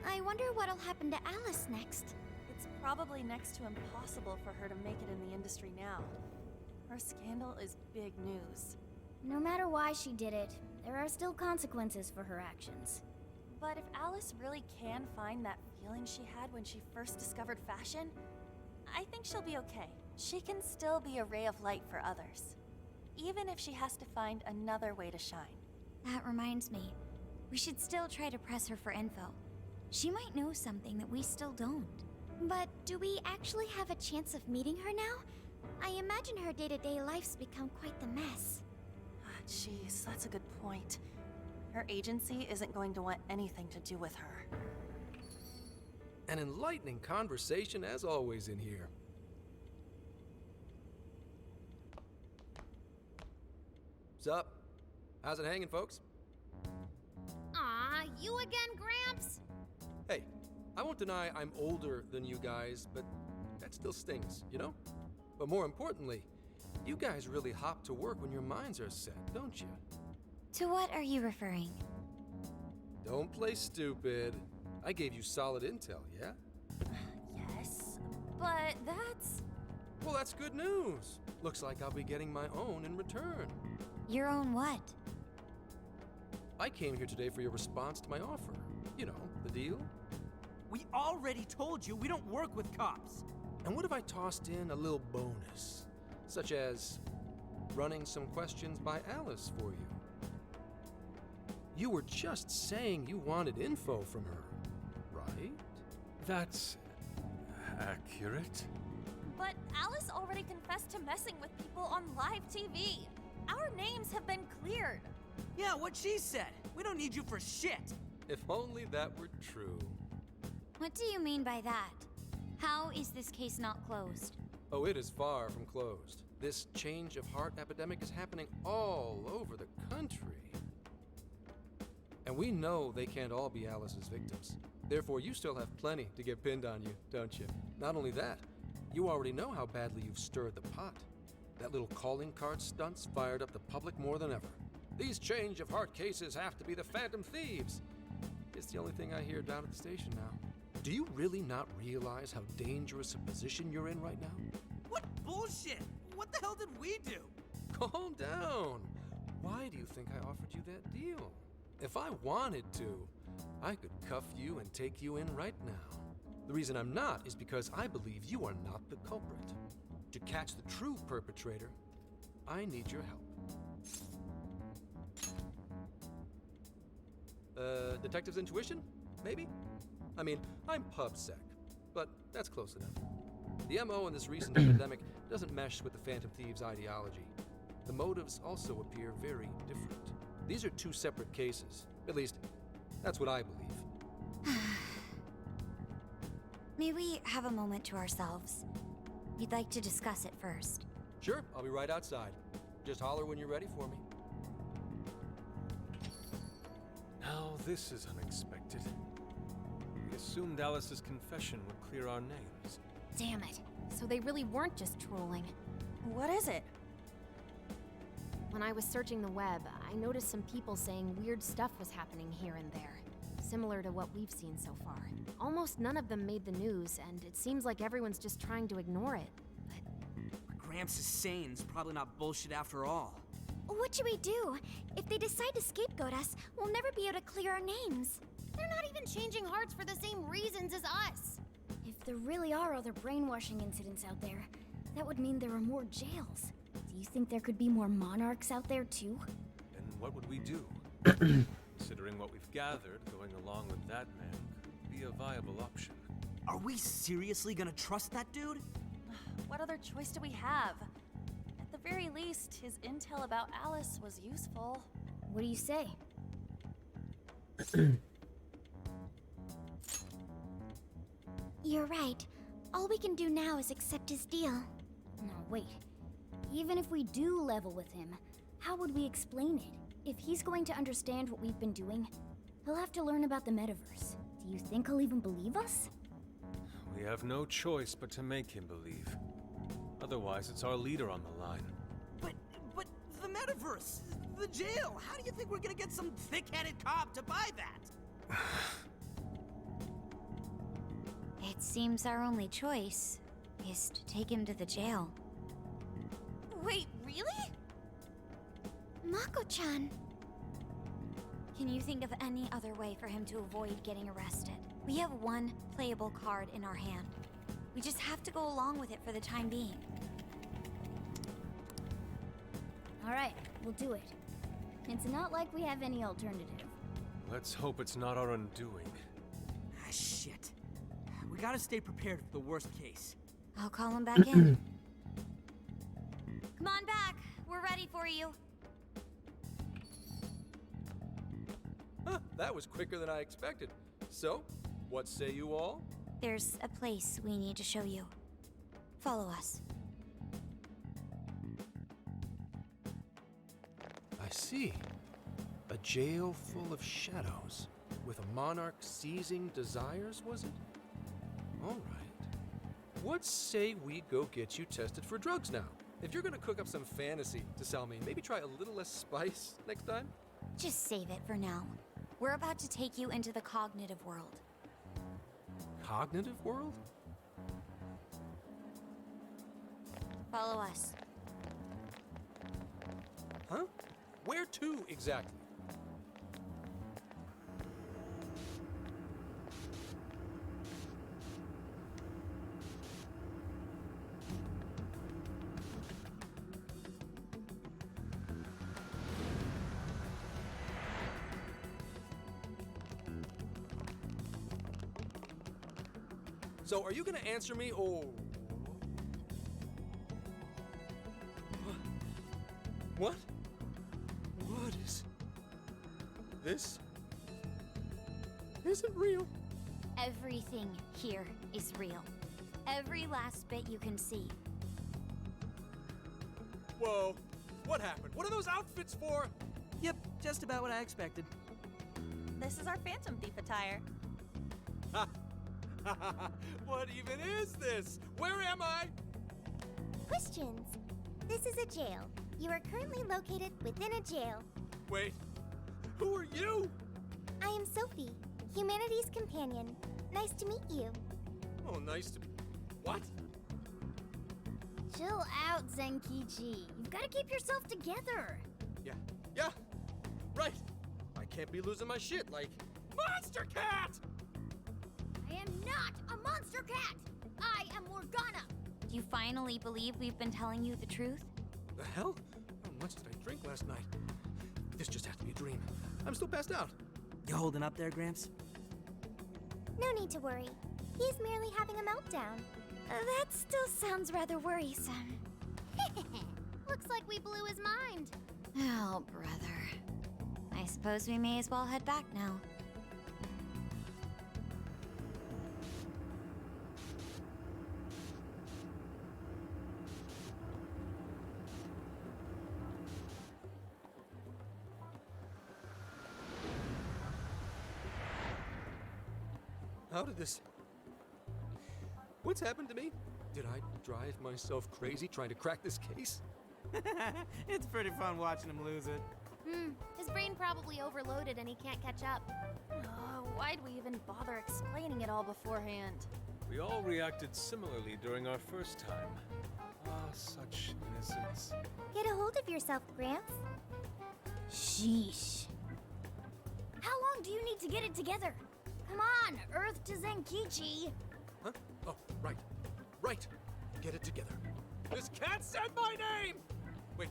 I wonder what'll happen to Alice next. It's probably next to impossible for her to make it in the industry now. Her scandal is big news. No matter why she did it, there are still consequences for her actions. But if Alice really can find that feeling she had when she first discovered fashion, I think she'll be okay. She can still be a ray of light for others, even if she has to find another way to shine. That reminds me, we should still try to press her for info. She might know something that we still don't. But do we actually have a chance of meeting her now? I imagine her day-to-day life's become quite the mess. Jeez, that's a good point. Her agency isn't going to want anything to do with her. An enlightening conversation as always in here. Sup? How's it hanging, folks? Aw, you again, Gramps? Hey, I won't deny I'm older than you guys, but that still stings, you know? But more importantly, you guys really hop to work when your minds are set, don't you? To what are you referring? Don't play stupid. I gave you solid intel, yeah? Yes, but that's... Well, that's good news. Looks like I'll be getting my own in return. Your own what? I came here today for your response to my offer. You know, the deal. We already told you we don't work with cops. And what if I tossed in a little bonus? Such as running some questions by Alice for you. You were just saying you wanted info from her, right? That's accurate. But Alice already confessed to messing with people on live TV. Our names have been cleared. Yeah, what she said. We don't need you for shit. If only that were true. What do you mean by that? How is this case not closed? Oh, it is far from closed. This change of heart epidemic is happening all over the country. And we know they can't all be Alice's victims. Therefore, you still have plenty to get pinned on you, don't you? Not only that, you already know how badly you've stirred the pot. That little calling card stunt's fired up the public more than ever. These change of heart cases have to be the Phantom Thieves. It's the only thing I hear down at the station now. Do you really not realize how dangerous a position you're in right now? What bullshit? What the hell did we do? Calm down. Why do you think I offered you that deal? If I wanted to, I could cuff you and take you in right now. The reason I'm not is because I believe you are not the culprit. To catch the true perpetrator, I need your help. Detective's intuition? Maybe? I mean, I'm PubSec, but that's close enough. The MO in this recent epidemic doesn't mesh with the Phantom Thieves' ideology. The motives also appear very different. These are two separate cases. At least, that's what I believe. May we have a moment to ourselves? We'd like to discuss it first. Sure, I'll be right outside. Just holler when you're ready for me. Now this is unexpected. We assumed Alice's confession would clear our names. Damn it. So they really weren't just trolling. What is it? When I was searching the web, I noticed some people saying weird stuff was happening here and there, similar to what we've seen so far. Almost none of them made the news, and it seems like everyone's just trying to ignore it. What Gramps is saying is probably not bullshit after all. What should we do? If they decide to scapegoat us, we'll never be able to clear our names. They're not even changing hearts for the same reasons as us. If there really are other brainwashing incidents out there, that would mean there are more jails. Do you think there could be more monarchs out there too? Then what would we do? Considering what we've gathered, going along with that man could be a viable option. Are we seriously gonna trust that dude? What other choice do we have? At the very least, his intel about Alice was useful. What do you say? You're right. All we can do now is accept his deal. No, wait. Even if we do level with him, how would we explain it? If he's going to understand what we've been doing, he'll have to learn about the metaverse. Do you think he'll even believe us? We have no choice but to make him believe. Otherwise, it's our leader on the line. But the metaverse, the jail. How do you think we're gonna get some thick-headed cop to buy that? It seems our only choice is to take him to the jail. Wait, really? Mako-chan! Can you think of any other way for him to avoid getting arrested? We have one playable card in our hand. We just have to go along with it for the time being. Alright, we'll do it. It's not like we have any alternative. Let's hope it's not our undoing. Ah, shit. We gotta stay prepared for the worst case. I'll call him back in. Come on back. We're ready for you. Huh, that was quicker than I expected. So, what say you all? There's a place we need to show you. Follow us. I see. A jail full of shadows. With a monarch seizing desires, was it? All right. What say we go get you tested for drugs now? If you're gonna cook up some fantasy to sell me, maybe try a little less spice next time? Just save it for now. We're about to take you into the cognitive world. Cognitive world? Follow us. Huh? Where to exactly? So, are you gonna answer me, or... What? What is... This... isn't real. Everything here is real. Every last bit you can see. Whoa. What happened? What are those outfits for? Yep, just about what I expected. This is our Phantom Thief attire. What even is this? Where am I? Questions. This is a jail. You are currently located within a jail. Wait, who are you? I am Sophie, humanity's companion. Nice to meet you. Oh, nice to... What? Chill out, Zenkichi. You've got to keep yourself together. Yeah, right. I can't be losing my shit like... Monster Cat! I am not a monster cat. I am Morgana. Do you finally believe we've been telling you the truth? The hell? How much did I drink last night? This just has to be a dream. I'm still passed out. You holding up there, Gramps? No need to worry. He's merely having a meltdown. That still sounds rather worrisome. Looks like we blew his mind. Oh, brother. I suppose we may as well head back now. How did this... What's happened to me? Did I drive myself crazy trying to crack this case? It's pretty fun watching him lose it. His brain probably overloaded and he can't catch up. Why'd we even bother explaining it all beforehand? We all reacted similarly during our first time. Ah, such innocence. Get a hold of yourself, Gramps. Sheesh. How long do you need to get it together? Come on, Earth to Zenkichi. Huh? Oh, right. Right. Get it together. This cat said my name! Wait,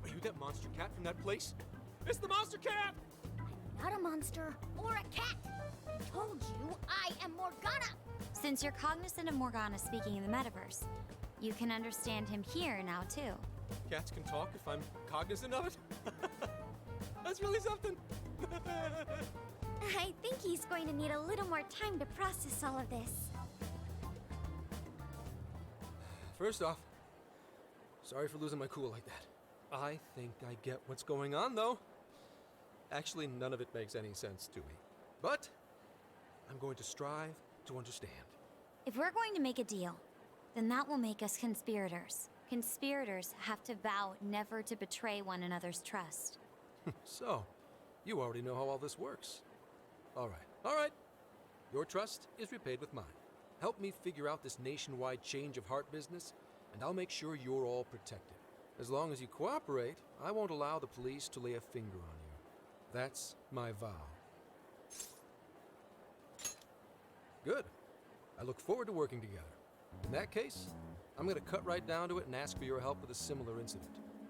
are you that monster cat from that place? It's the monster cat! Not a monster or a cat. I told you I am Morgana. Since you're cognizant of Morgana speaking in the metaverse, you can understand him here now too. Cats can talk if I'm cognizant of it? That's really something. I think he's going to need a little more time to process all of this. First off, sorry for losing my cool like that. I think I get what's going on, though. Actually, none of it makes any sense to me. But I'm going to strive to understand. If we're going to make a deal, then that will make us conspirators. Conspirators have to vow never to betray one another's trust. So, you already know how all this works. All right. Your trust is repaid with mine. Help me figure out this nationwide change of heart business, and I'll make sure you're all protected. As long as you cooperate, I won't allow the police to lay a finger on you. That's my vow. Good. I look forward to working together. In that case, I'm going to cut right down to it and ask for your help with a similar incident.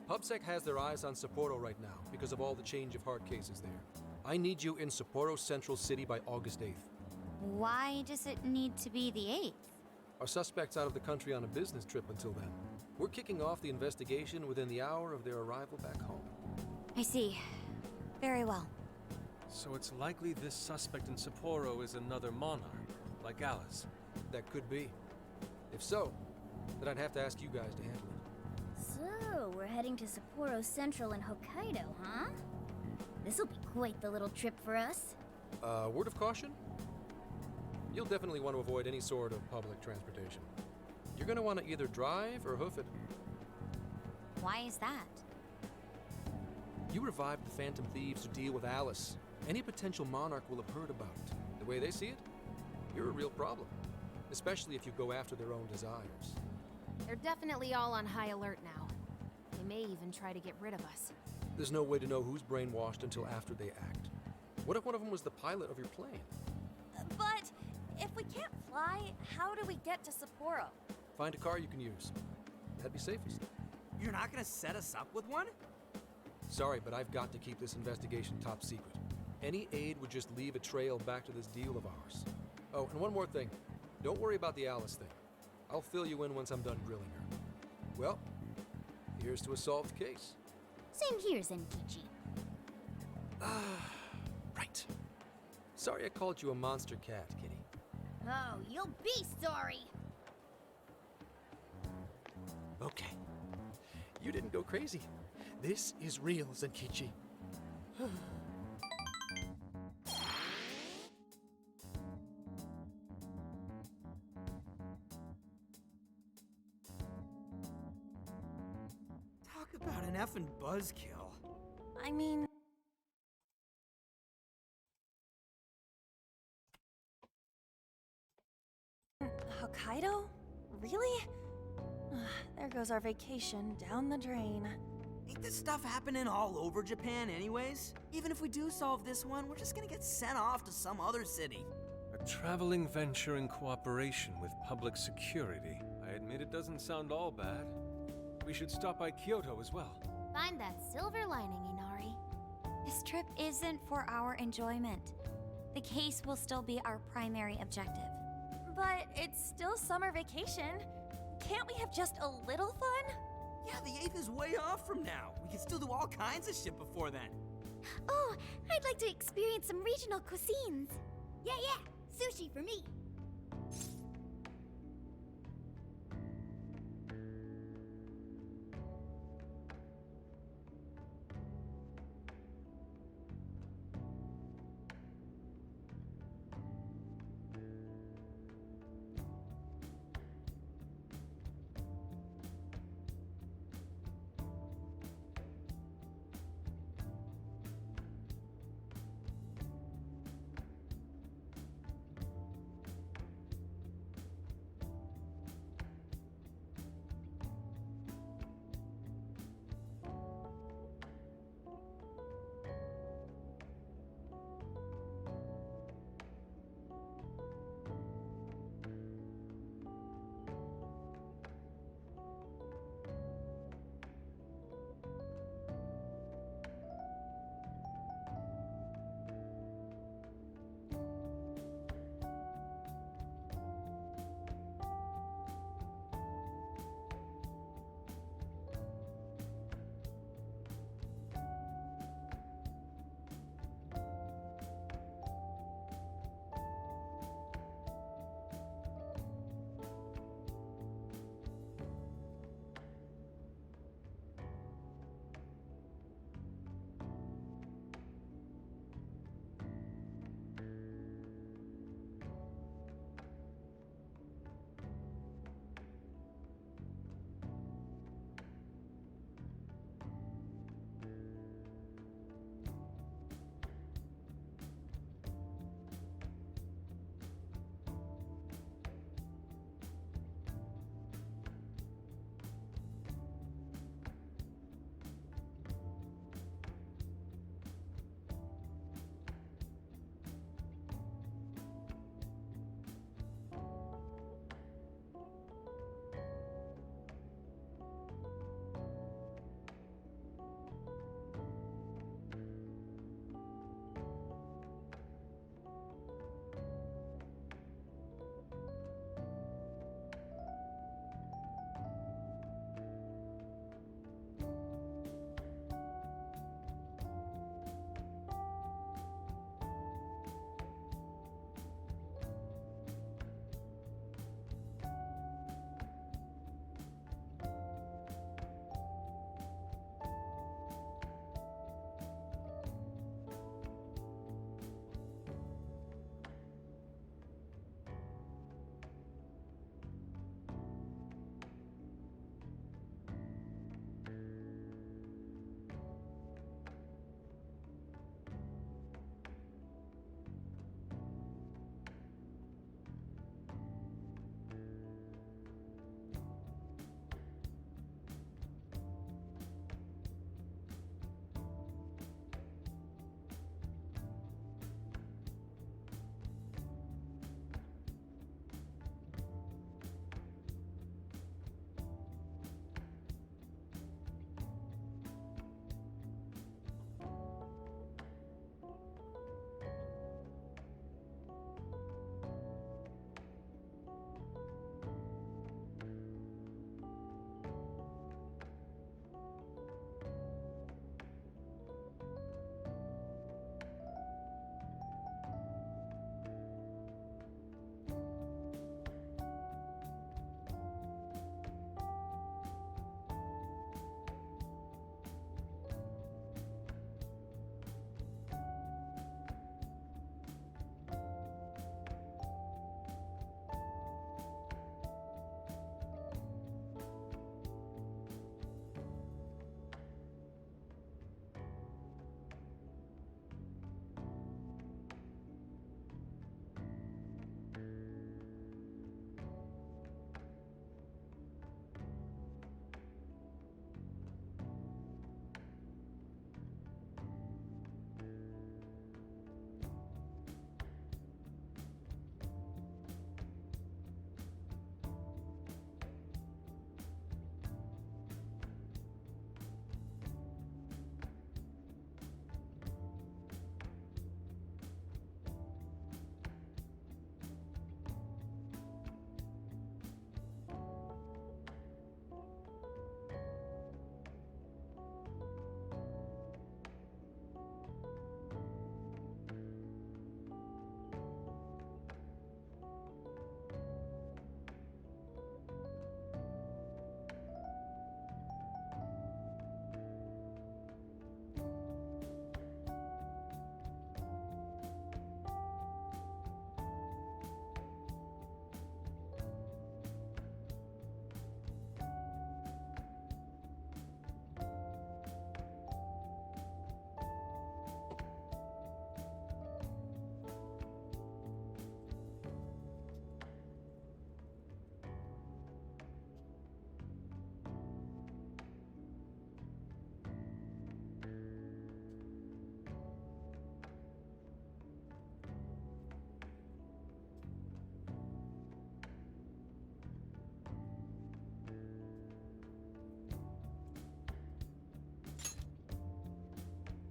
PubSec has their eyes on Sapporo right now because of all the change of heart cases there. I need you in Sapporo Central City by August 8th. Why does it need to be the 8th? Our suspect's out of the country on a business trip until then. We're kicking off the investigation within the hour of their arrival back home. I see. Very well. So it's likely this suspect in Sapporo is another monarch, like Alice. That could be. If so, then I'd have to ask you guys to handle it. So, we're heading to Sapporo Central in Hokkaido, huh? This'll be quite the little trip for us. Word of caution? You'll definitely want to avoid any sort of public transportation. You're going to want to either drive or hoof it. Why is that? You revived the Phantom Thieves to deal with Alice. Any potential monarch will have heard about it. The way they see it, you're a real problem. Especially if you go after their own desires. They're definitely all on high alert now. They may even try to get rid of us. There's no way to know who's brainwashed until after they act. What if one of them was the pilot of your plane? But if we can't fly, how do we get to Sapporo? Find a car you can use. That'd be safest. You're not gonna set us up with one? Sorry, but I've got to keep this investigation top secret. Any aid would just leave a trail back to this deal of ours. Oh, and one more thing. Don't worry about the Alice thing. I'll fill you in once I'm done grilling her. Well, here's to a solved case. Same here, Zenkichi. Right. Sorry I called you a monster cat, kitty. Oh, you'll be sorry. Okay. You didn't go crazy. This is real, Zenkichi. Talk about an effing buzzkill. I mean... Hokkaido? Really? There goes our vacation down the drain. Ain't this stuff happening all over Japan anyways? Even if we do solve this one, we're just gonna get sent off to some other city. A traveling venture in cooperation with public security. I admit it doesn't sound all bad. We should stop by Kyoto as well. Find that silver lining, Inari. This trip isn't for our enjoyment. The case will still be our primary objective. But it's still summer vacation. Can't we have just a little fun? Yeah, the 8th is way off from now. We can still do all kinds of shit before then. Oh, I'd like to experience some regional cuisines. Yeah, sushi for me.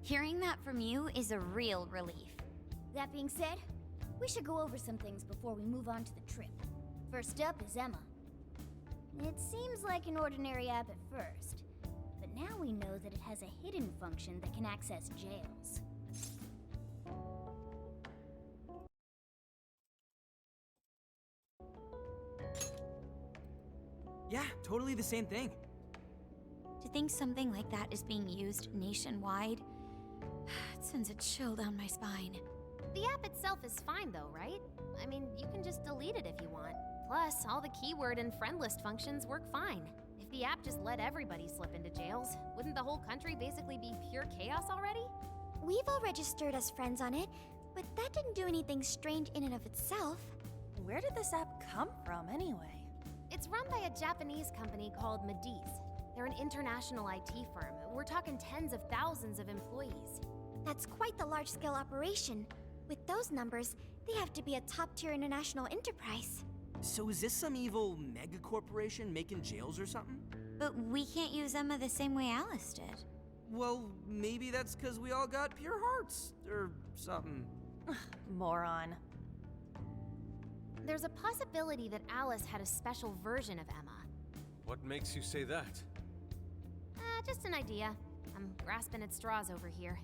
Hearing that from you is a real relief. That being said, we should go over some things before we move on to the trip. First up is Emma. It seems like an ordinary app at first, but now we know that it has a hidden function that can access jails. Yeah, totally the same thing. To think something like that is being used nationwide, it sends a chill down my spine. The app itself is fine though, right? I mean, you can just delete it if you want. Plus, all the keyword and friend list functions work fine. If the app just let everybody slip into jails, wouldn't the whole country basically be pure chaos already? We've all registered as friends on it, but that didn't do anything strange in and of itself. Where did this app come from, anyway? It's run by a Japanese company called Mediz. They're an international IT firm. We're talking tens of thousands of employees. That's quite the large-scale operation. With those numbers, they have to be a top-tier international enterprise. So is this some evil mega corporation making jails or something? But we can't use Emma the same way Alice did. Well, maybe that's because we all got pure hearts, or something. Moron. There's a possibility that Alice had a special version of Emma. What makes you say that? Just an idea. I'm grasping at straws over here.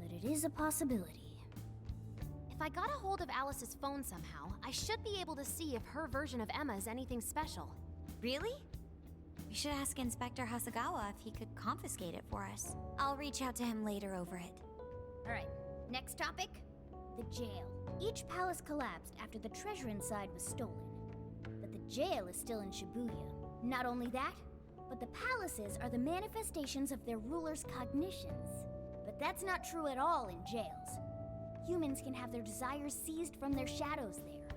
But it is a possibility. If I got a hold of Alice's phone somehow, I should be able to see if her version of Emma is anything special. Really? We should ask Inspector Hasagawa if he could confiscate it for us. I'll reach out to him later over it. Alright, next topic. The jail. Each palace collapsed after the treasure inside was stolen. But the jail is still in Shibuya. Not only that, but the palaces are the manifestations of their rulers' cognitions. But that's not true at all in jails. Humans can have their desires seized from their shadows there.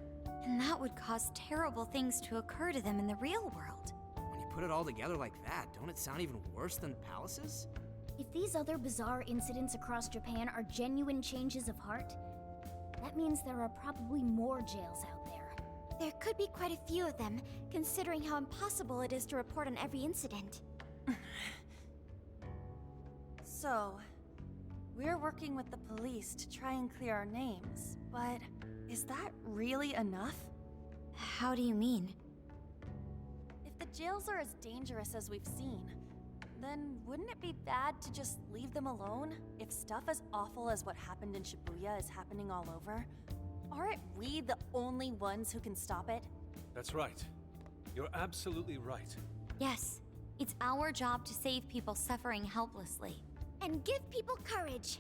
And that would cause terrible things to occur to them in the real world. When you put it all together like that, don't it sound even worse than palaces? If these other bizarre incidents across Japan are genuine changes of heart, that means there are probably more jails out there. There could be quite a few of them, considering how impossible it is to report on every incident. So, we're working with the police to try and clear our names, but is that really enough? How do you mean? If the jails are as dangerous as we've seen, then wouldn't it be bad to just leave them alone if stuff as awful as what happened in Shibuya is happening all over? Aren't we the only ones who can stop it? That's right. You're absolutely right. Yes, it's our job to save people suffering helplessly. And give people courage.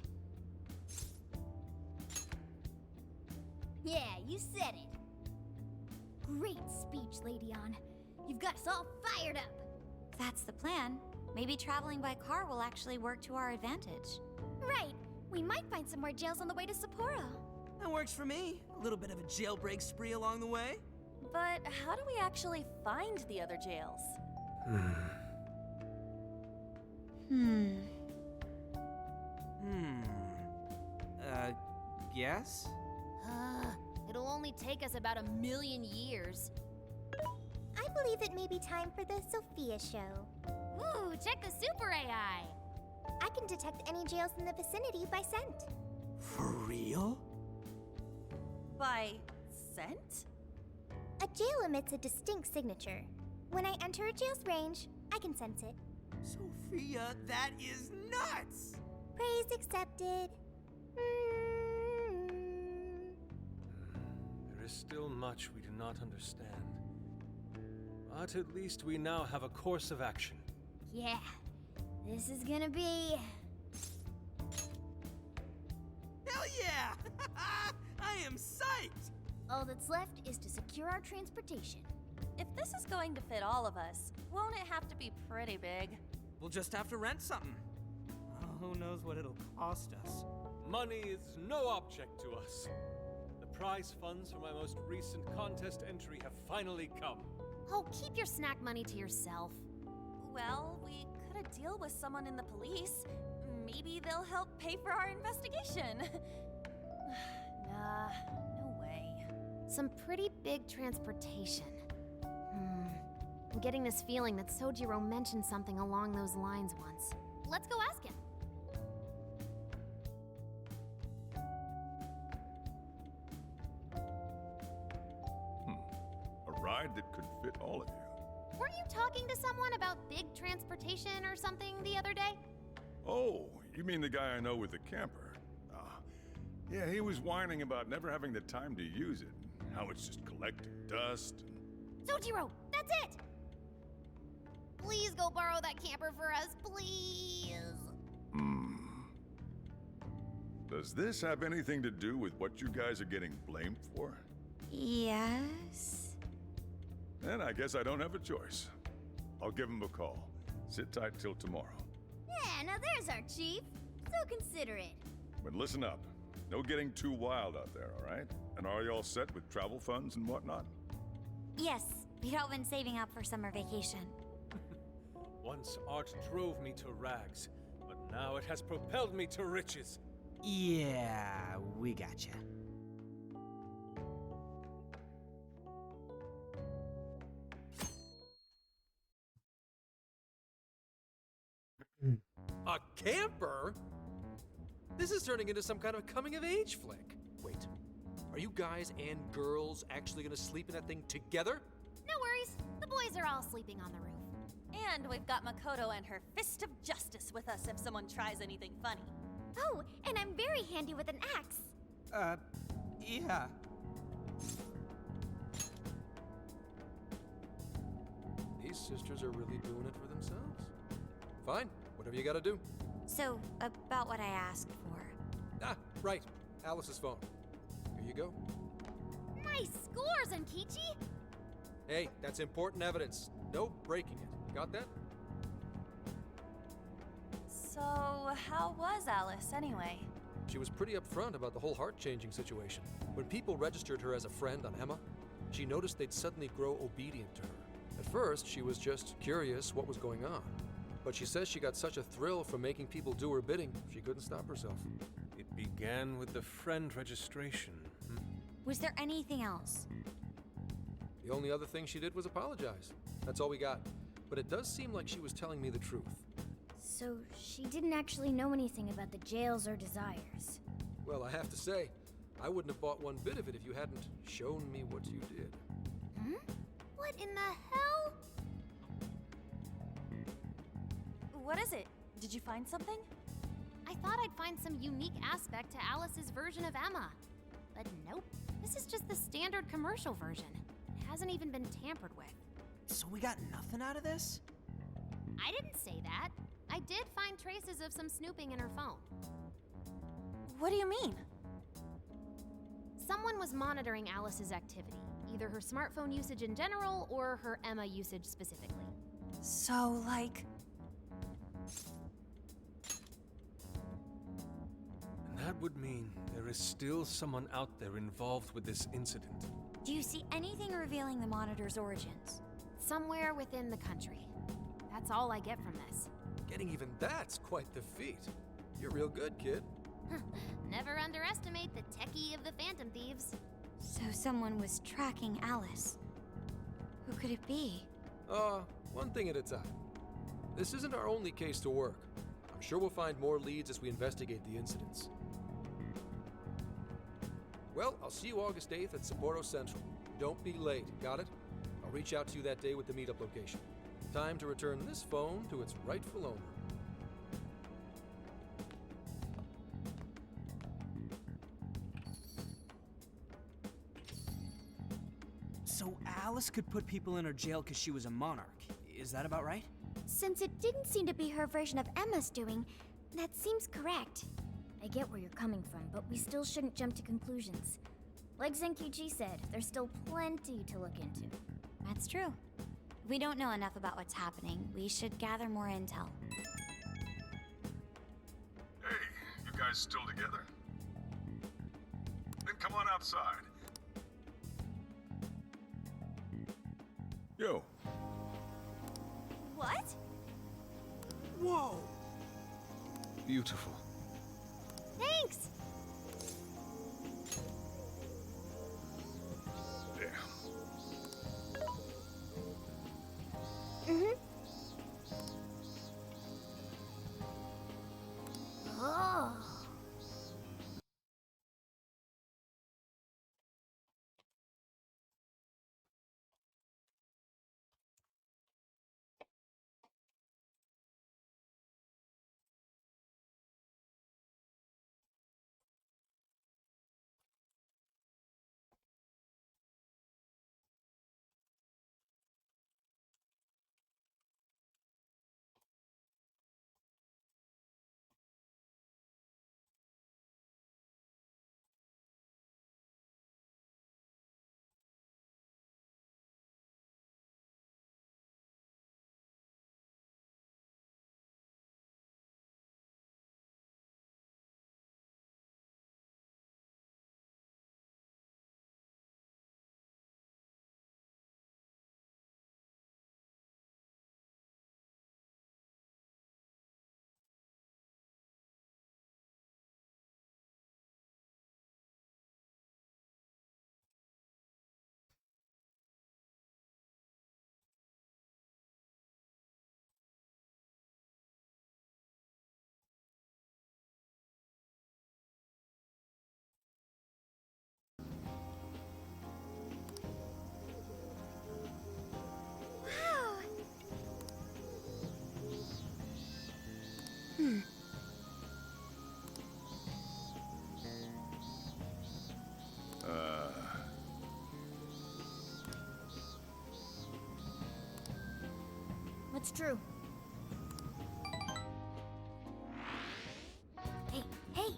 Yeah, you said it. Great speech, Lady Ann. You've got us all fired up. That's the plan. Maybe traveling by car will actually work to our advantage. Right. We might find some more jails on the way to Sapporo. That works for me. A little bit of a jailbreak spree along the way. But how do we actually find the other jails? Guess? It'll only take us about 1,000,000 years. I believe it may be time for the Sophia show. Ooh, check the super AI! I can detect any jails in the vicinity by scent. For real? By scent? A jail emits a distinct signature. When I enter a jail's range, I can sense it. Sophia, that is nuts! Praise accepted. There is still much we do not understand. But at least we now have a course of action. Yeah, this is gonna be... Hell yeah! I am psyched! All that's left is to secure our transportation. If this is going to fit all of us, won't it have to be pretty big? We'll just have to rent something. Oh, who knows what it'll cost us. Money is no object to us. The prize funds for my most recent contest entry have finally come. Oh, keep your snack money to yourself. Well, we could have deal with someone in the police. Maybe they'll help pay for our investigation. Nah, no way. Some pretty big transportation. I'm getting this feeling that Sojiro mentioned something along those lines once. Let's go ask him. ride that could fit all of you. Weren't you talking to someone about big transportation or something the other day? Oh, you mean the guy I know with the camper? Yeah, he was whining about never having the time to use it, how it's just collecting dust. Sojiro, that's it! Please go borrow that camper for us, please. Does this have anything to do with what you guys are getting blamed for? Yes. Then I guess I don't have a choice. I'll give him a call. Sit tight till tomorrow. Yeah, now there's our chief. So considerate. But listen up. No getting too wild out there, all right? And are you all set with travel funds and whatnot? Yes, we'd all been saving up for summer vacation. Once art drove me to rags, but now it has propelled me to riches. Yeah, we gotcha. A camper? This is turning into some kind of coming-of-age flick. Wait, are you guys and girls actually gonna sleep in that thing together? No worries. The boys are all sleeping on the roof. And we've got Makoto and her Fist of Justice with us if someone tries anything funny. Oh, and I'm very handy with an axe. Yeah. These sisters are really doing it for themselves. Fine, whatever you gotta do. So, about what I asked for. Ah, right. Alice's phone. Here you go. Nice scores, Ankichi! Hey, that's important evidence. No breaking it. You got that? So, how was Alice anyway? She was pretty upfront about the whole heart-changing situation. When people registered her as a friend on Emma, she noticed they'd suddenly grow obedient to her. At first, she was just curious what was going on. But she says she got such a thrill from making people do her bidding, she couldn't stop herself. It began with the friend registration. Was there anything else? The only other thing she did was apologize. That's all we got. But it does seem like she was telling me the truth. So she didn't actually know anything about the jails or desires. Well, I have to say, I wouldn't have bought one bit of it if you hadn't shown me what you did. What in the hell? What is it? Did you find something? I thought I'd find some unique aspect to Alice's version of Emma. But nope. This is just the standard commercial version. It hasn't even been tampered with. So we got nothing out of this? I didn't say that. I did find traces of some snooping in her phone. What do you mean? Someone was monitoring Alice's activity, either her smartphone usage in general or her Emma usage specifically. So, like... And that would mean there is still someone out there involved with this incident. Do you see anything revealing the Monitor's origins? Somewhere within the country. That's all I get from this. Getting even that's quite the feat. You're real good, kid. Never underestimate the techie of the Phantom Thieves. So someone was tracking Alice. Who could it be? One thing at a time. This isn't our only case to work. I'm sure we'll find more leads as we investigate the incidents. Well, I'll see you August 8th at Sapporo Central. Don't be late, got it? I'll reach out to you that day with the meetup location. Time to return this phone to its rightful owner. So Alice could put people in her jail because she was a monarch. Is that about right? Since it didn't seem to be her version of Emma's doing, that seems correct. I get where you're coming from, but we still shouldn't jump to conclusions. Like Zenkichi said, there's still plenty to look into. That's true. We don't know enough about what's happening. We should gather more intel. Hey, you guys still together? Then come on outside. Yo. What? Whoa! Beautiful. Thanks! Damn. Oh. It's true. Hey, hey!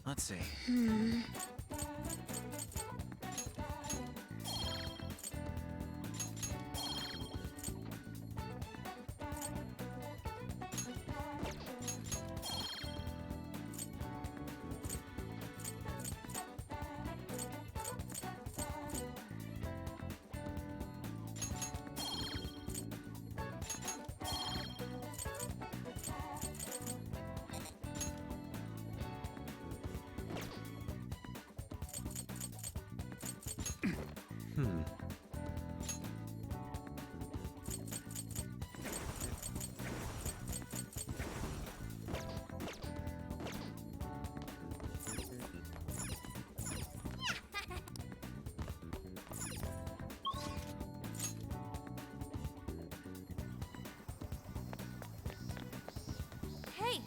Let's see. Hey!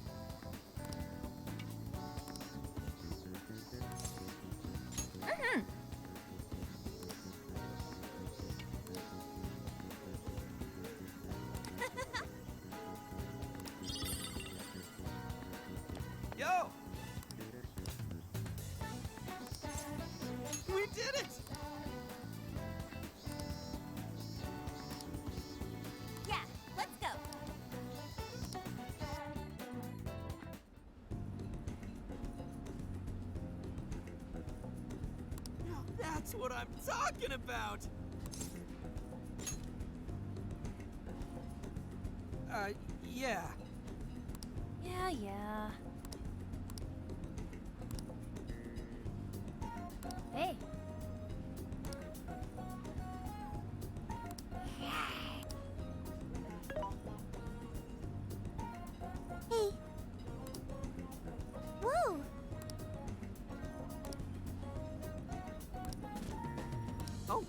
Yo! We did it! Yeah, let's go. Now that's what I'm talking about! Yeah. Yeah. Hey! Hey. Whoa! Oh.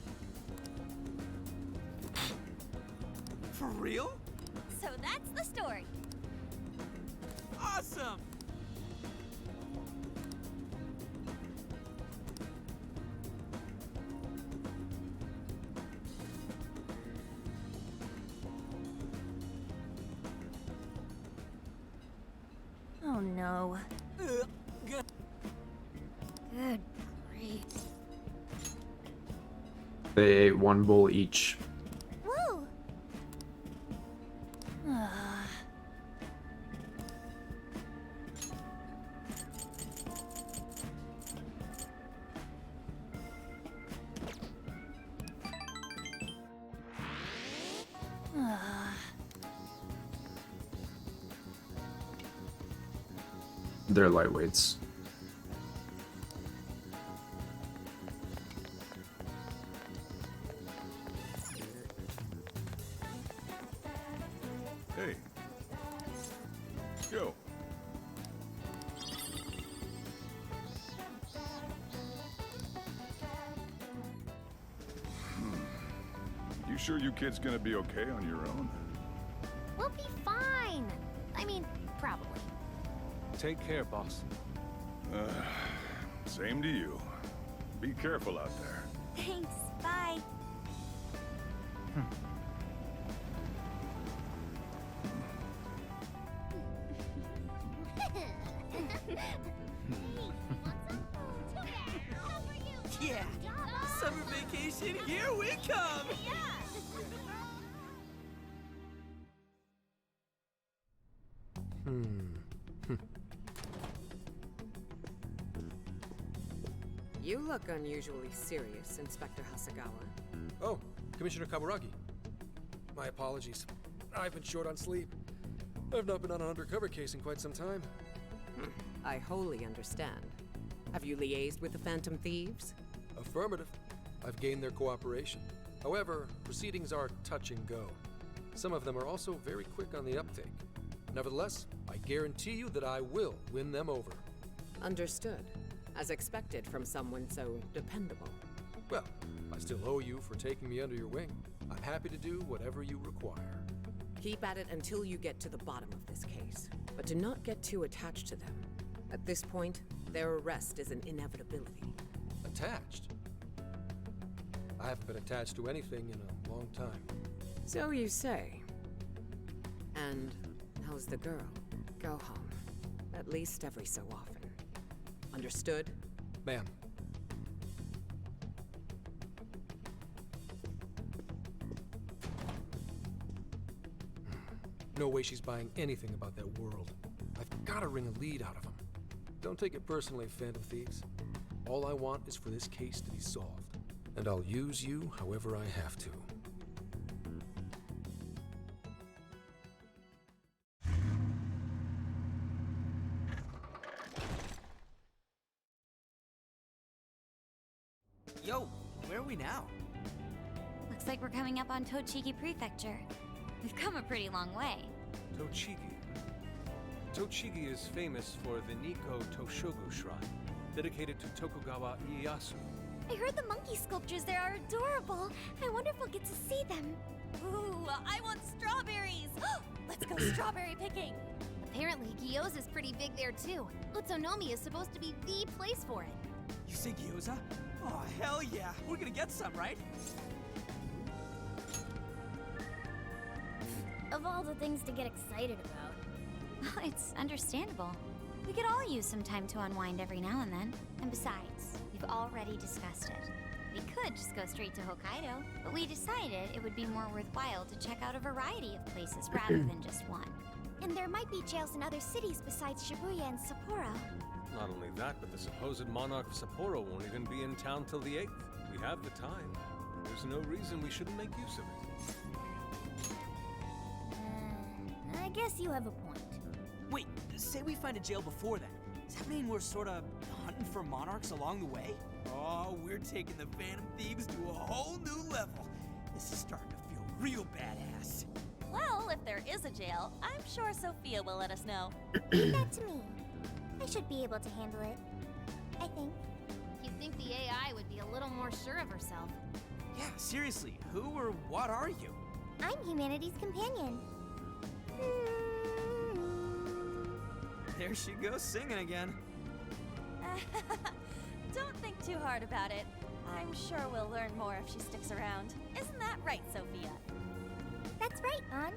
For real? So that's the story. Awesome! Oh no. Good. Good grief. They ate one bowl each. Whoa! They're lightweights. Hey. Yo. You sure you kids gonna be okay on your own? We'll be fine. I mean, probably. Take care, boss. Same to you. Be careful out there. Thanks, bye. Yeah! Summer vacation, here we come! You look unusually serious, Inspector Hasagawa. Oh, Commissioner Kaburagi. My apologies. I've been short on sleep. I've not been on an undercover case in quite some time. I wholly understand. Have you liaised with the Phantom Thieves? Affirmative. I've gained their cooperation. However, proceedings are touch and go. Some of them are also very quick on the uptake. Nevertheless, I guarantee you that I will win them over. Understood. As expected from someone so dependable. Well, I still owe you for taking me under your wing. I'm happy to do whatever you require. Keep at it until you get to the bottom of this case. But do not get too attached to them. At this point, their arrest is an inevitability. Attached? I haven't been attached to anything in a long time. So you say. And how's the girl? Go home. At least every so often. Understood? Ma'am. No way she's buying anything about that world. I've got to wring a lead out of them. Don't take it personally, Phantom Thieves. All I want is for this case to be solved. And I'll use you however I have to. Yo, where are we now? Looks like we're coming up on Tochigi Prefecture. We've come a pretty long way. Tochigi. Tochigi is famous for the Nikko Toshogu Shrine, dedicated to Tokugawa Ieyasu. I heard the monkey sculptures there are adorable. I wonder if we'll get to see them. Ooh, I want strawberries! Let's go strawberry picking! Apparently, gyoza's pretty big there too. Utsunomi is supposed to be the place for it. You say gyoza? Oh, hell yeah. We're gonna get some, right? Of all the things to get excited about. Well, it's understandable. We could all use some time to unwind every now and then. And besides, we've already discussed it. We could just go straight to Hokkaido, but we decided it would be more worthwhile to check out a variety of places rather than just one. And there might be jails in other cities besides Shibuya and Sapporo. Not only that, but the supposed monarch of Sapporo won't even be in town till the 8th. We have the time. There's no reason we shouldn't make use of it. I guess you have a point. Wait, say we find a jail before then. Does that mean we're sort of hunting for monarchs along the way? Oh, we're taking the Phantom Thieves to a whole new level. This is starting to feel real badass. Well, if there is a jail, I'm sure Sophia will let us know. Leave that to me. I should be able to handle it. I think. You'd think the AI would be a little more sure of herself. Yeah, seriously, who or what are you? I'm humanity's companion. There she goes singing again. Don't think too hard about it. I'm sure we'll learn more if she sticks around. Isn't that right, Sophia? That's right, An.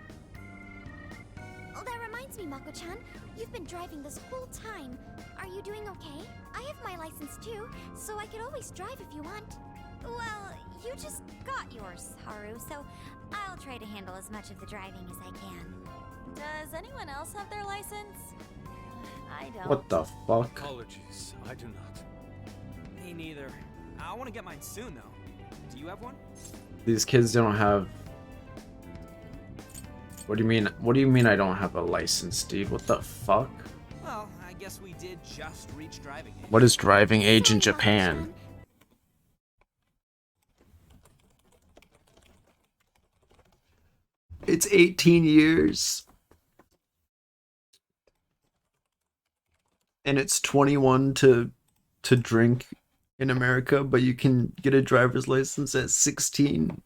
Oh, that reminds me, Mako-chan. You've been driving this whole time. Are you doing okay? I have my license too, so I could always drive if you want. Well, you just got yours, Haru, so I'll try to handle as much of the driving as I can. Does anyone else have their license? I don't. What the fuck? Apologies, I do not. Me neither. I want to get mine soon, though. Do you have one? These kids don't have... What do you mean? What do you mean I don't have a license, Steve? What the fuck? Well, I guess we did just reach driving age. What is driving age in Japan? It's 18 years. And it's 21 to drink in America, but you can get a driver's license at 16.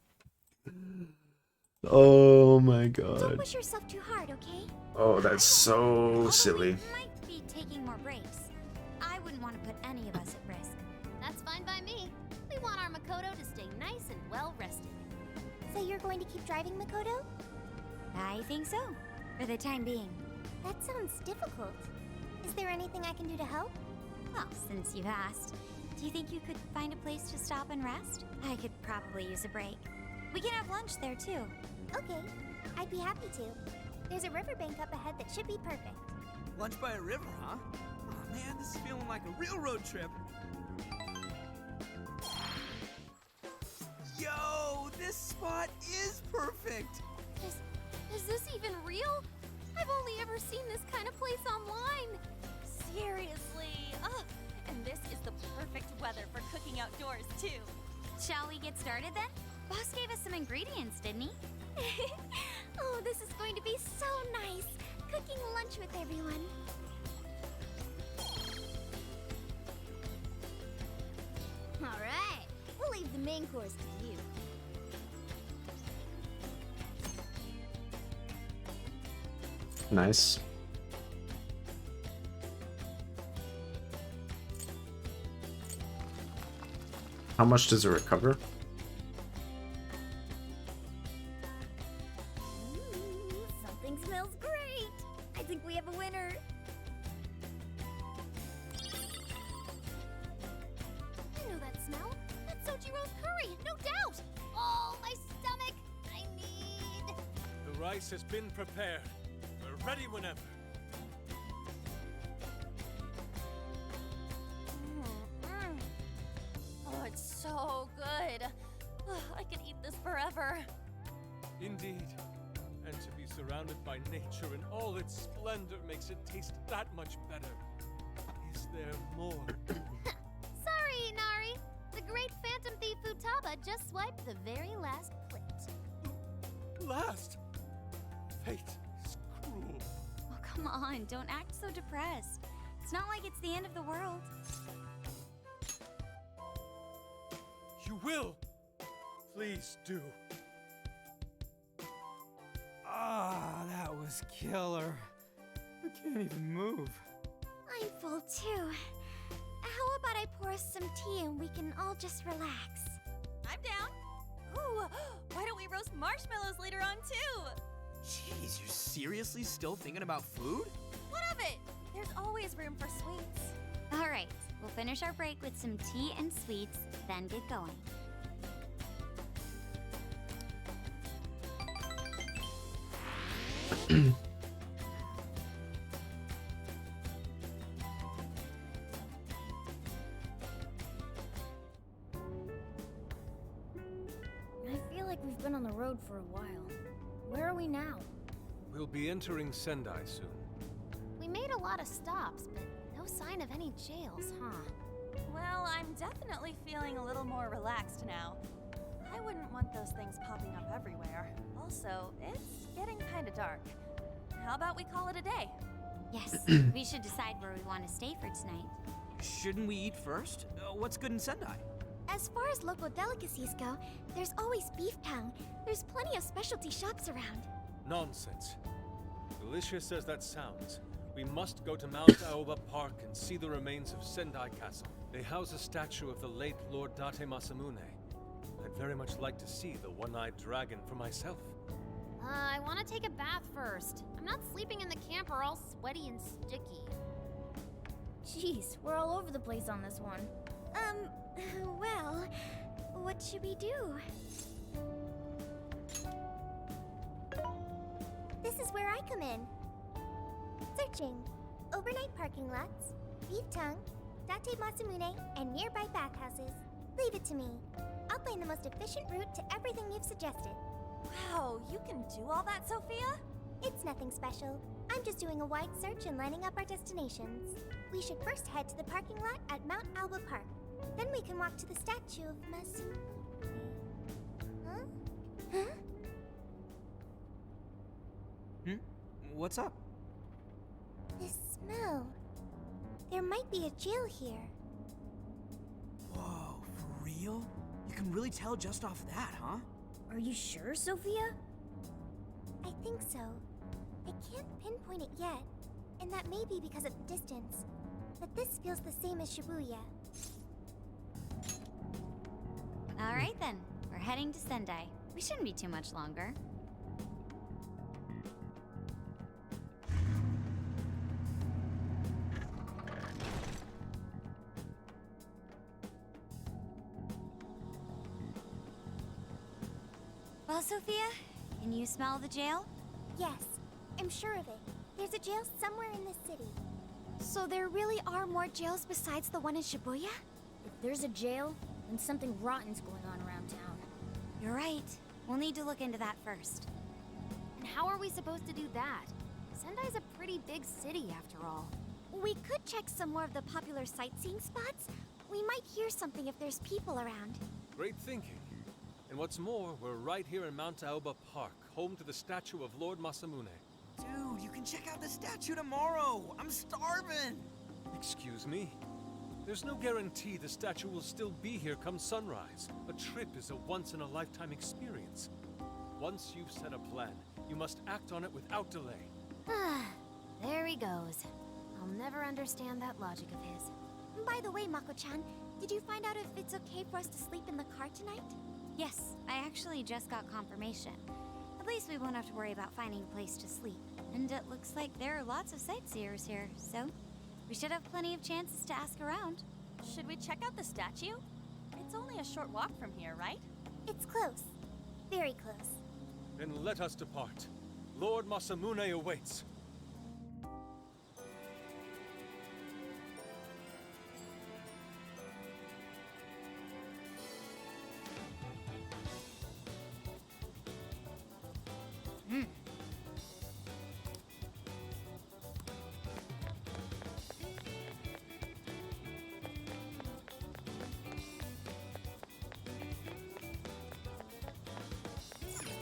Oh my god. Don't push yourself too hard, okay? Oh, that's so silly. We might be taking more breaks. I wouldn't want to put any of us at risk. That's fine by me. We want our Makoto to stay nice and well rested. So you're going to keep driving, Makoto? I think so, for the time being. That sounds difficult. Is there anything I can do to help? Well, since you've asked, do you think you could find a place to stop and rest? I could probably use a break. We can have lunch there too. Okay, I'd be happy to. There's a riverbank up ahead that should be perfect. Lunch by a river, huh? Oh man, this is feeling like a real road trip. Yo, this spot is perfect. Is this even real? I've only ever seen this kind of place online. Seriously. Ugh. And this is the perfect weather for cooking outdoors, too. Shall we get started then? Boss gave us some ingredients, didn't he? Oh, this is going to be so nice. Cooking lunch with everyone. All right, we'll leave the main course to you. Nice. How much does it recover? Ooh, something smells great. I think we have a winner. I know that smell. That's Sojiro's curry, no doubt. Oh, my stomach. I need... The rice has been prepared. We're ready whenever. Oh, it's so good. I could eat this forever. Indeed. And to be surrounded by nature in all its splendor makes it taste that much better. Is there more? Sorry, Inari. The great Phantom Thief Futaba just swiped the very last plate. Last? Fate is cruel. Oh, come on, don't act so depressed. It's not like it's the end of the world. You will! Please do. Ah, that was killer. I can't even move. I'm full too. How about I pour us some tea and we can all just relax? I'm down. Ooh, why don't we roast marshmallows later on too? Jeez, you're seriously still thinking about food? What of it? There's always room for sweets. All right, we'll finish our break with some tea and sweets, then get going. I feel like we've been on the road for a while. Where are we now? We'll be entering Sendai soon. We made a lot of stops, but no sign of any jails, huh? Well, I'm definitely feeling a little more relaxed now. I wouldn't want those things popping up everywhere. Also, it's getting kind of dark. How about we call it a day? Yes, we should decide where we want to stay for tonight. Shouldn't we eat first? What's good in Sendai? As far as local delicacies go, there's always beef tongue. There's plenty of specialty shops around. Nonsense. Delicious as that sounds, we must go to Mount Aoba Park and see the remains of Sendai Castle. They house a statue of the late Lord Date Masamune. I'd very much like to see the one-eyed dragon for myself. I want to take a bath first. I'm not sleeping in the camper all sweaty and sticky. Jeez, we're all over the place on this one. Well, what should we do? This is where I come in. Searching. Overnight parking lots, beef tongue, Date Masamune, and nearby bathhouses. Leave it to me. I'll find the most efficient route to everything you've suggested. Wow, you can do all that, Sophia? It's nothing special. I'm just doing a wide search and lining up our destinations. We should first head to the parking lot at Mount Alba Park. Then we can walk to the statue of Masamune. Huh? Huh? What's up? This smell. There might be a jail here. Whoa, for real? You can really tell just off that, huh? Are you sure, Sophia? I think so. I can't pinpoint it yet, and that may be because of the distance. But this feels the same as Shibuya. All right then, we're heading to Sendai. We shouldn't be too much longer. Well, Sophia, can you smell the jail? Yes, I'm sure of it. There's a jail somewhere in this city. So there really are more jails besides the one in Shibuya? If there's a jail, then something rotten's going on around town. You're right. We'll need to look into that first. And how are we supposed to do that? Sendai's a pretty big city after all. We could check some more of the popular sightseeing spots. We might hear something if there's people around. Great thinking. And what's more, we're right here in Mount Aoba Park, home to the statue of Lord Masamune. Dude, you can check out the statue tomorrow. I'm starving. Excuse me? There's no guarantee the statue will still be here come sunrise. A trip is a once-in-a-lifetime experience. Once you've set a plan, you must act on it without delay. There he goes. I'll never understand that logic of his. By the way, Mako-chan, did you find out if it's okay for us to sleep in the car tonight? Yes, I actually just got confirmation. At least we won't have to worry about finding a place to sleep. And it looks like there are lots of sightseers here, so we should have plenty of chances to ask around. Should we check out the statue? It's only a short walk from here, right? It's close. Very close. Then let us depart. Lord Masamune awaits.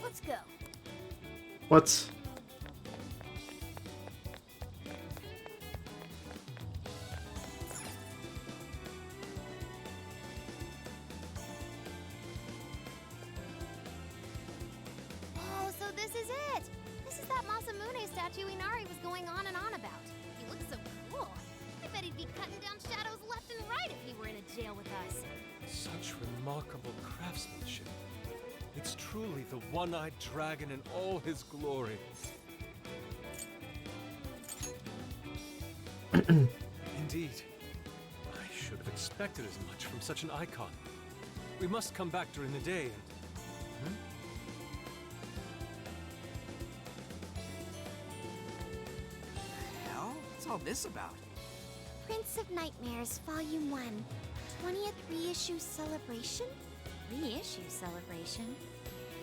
Let's go. What? Oh, so this is it! This is that Masamune statue Inari was going on and on about. He looks so cool. I bet he'd be cutting down shadows left and right if he were in a jail with us. Such remarkable craftsmanship. It's truly the one-eyed dragon in all his glory. Indeed. I should have expected as much from such an icon. We must come back during the day and... The hell? What's all this about? Prince of Nightmares, Volume 1. 20th reissue celebration? Reissue celebration?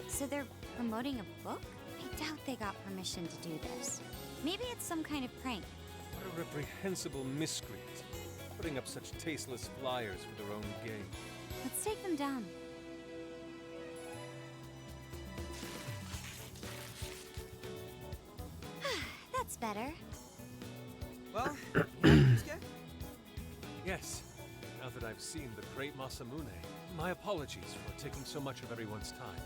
So they're promoting a book? I doubt they got permission to do this. Maybe it's some kind of prank. What a reprehensible miscreant. Putting up such tasteless flyers for their own gain. Let's take them down. That's better. Well, you like this guy? Yes. Now that I've seen the great Masamune, my apologies for taking so much of everyone's time.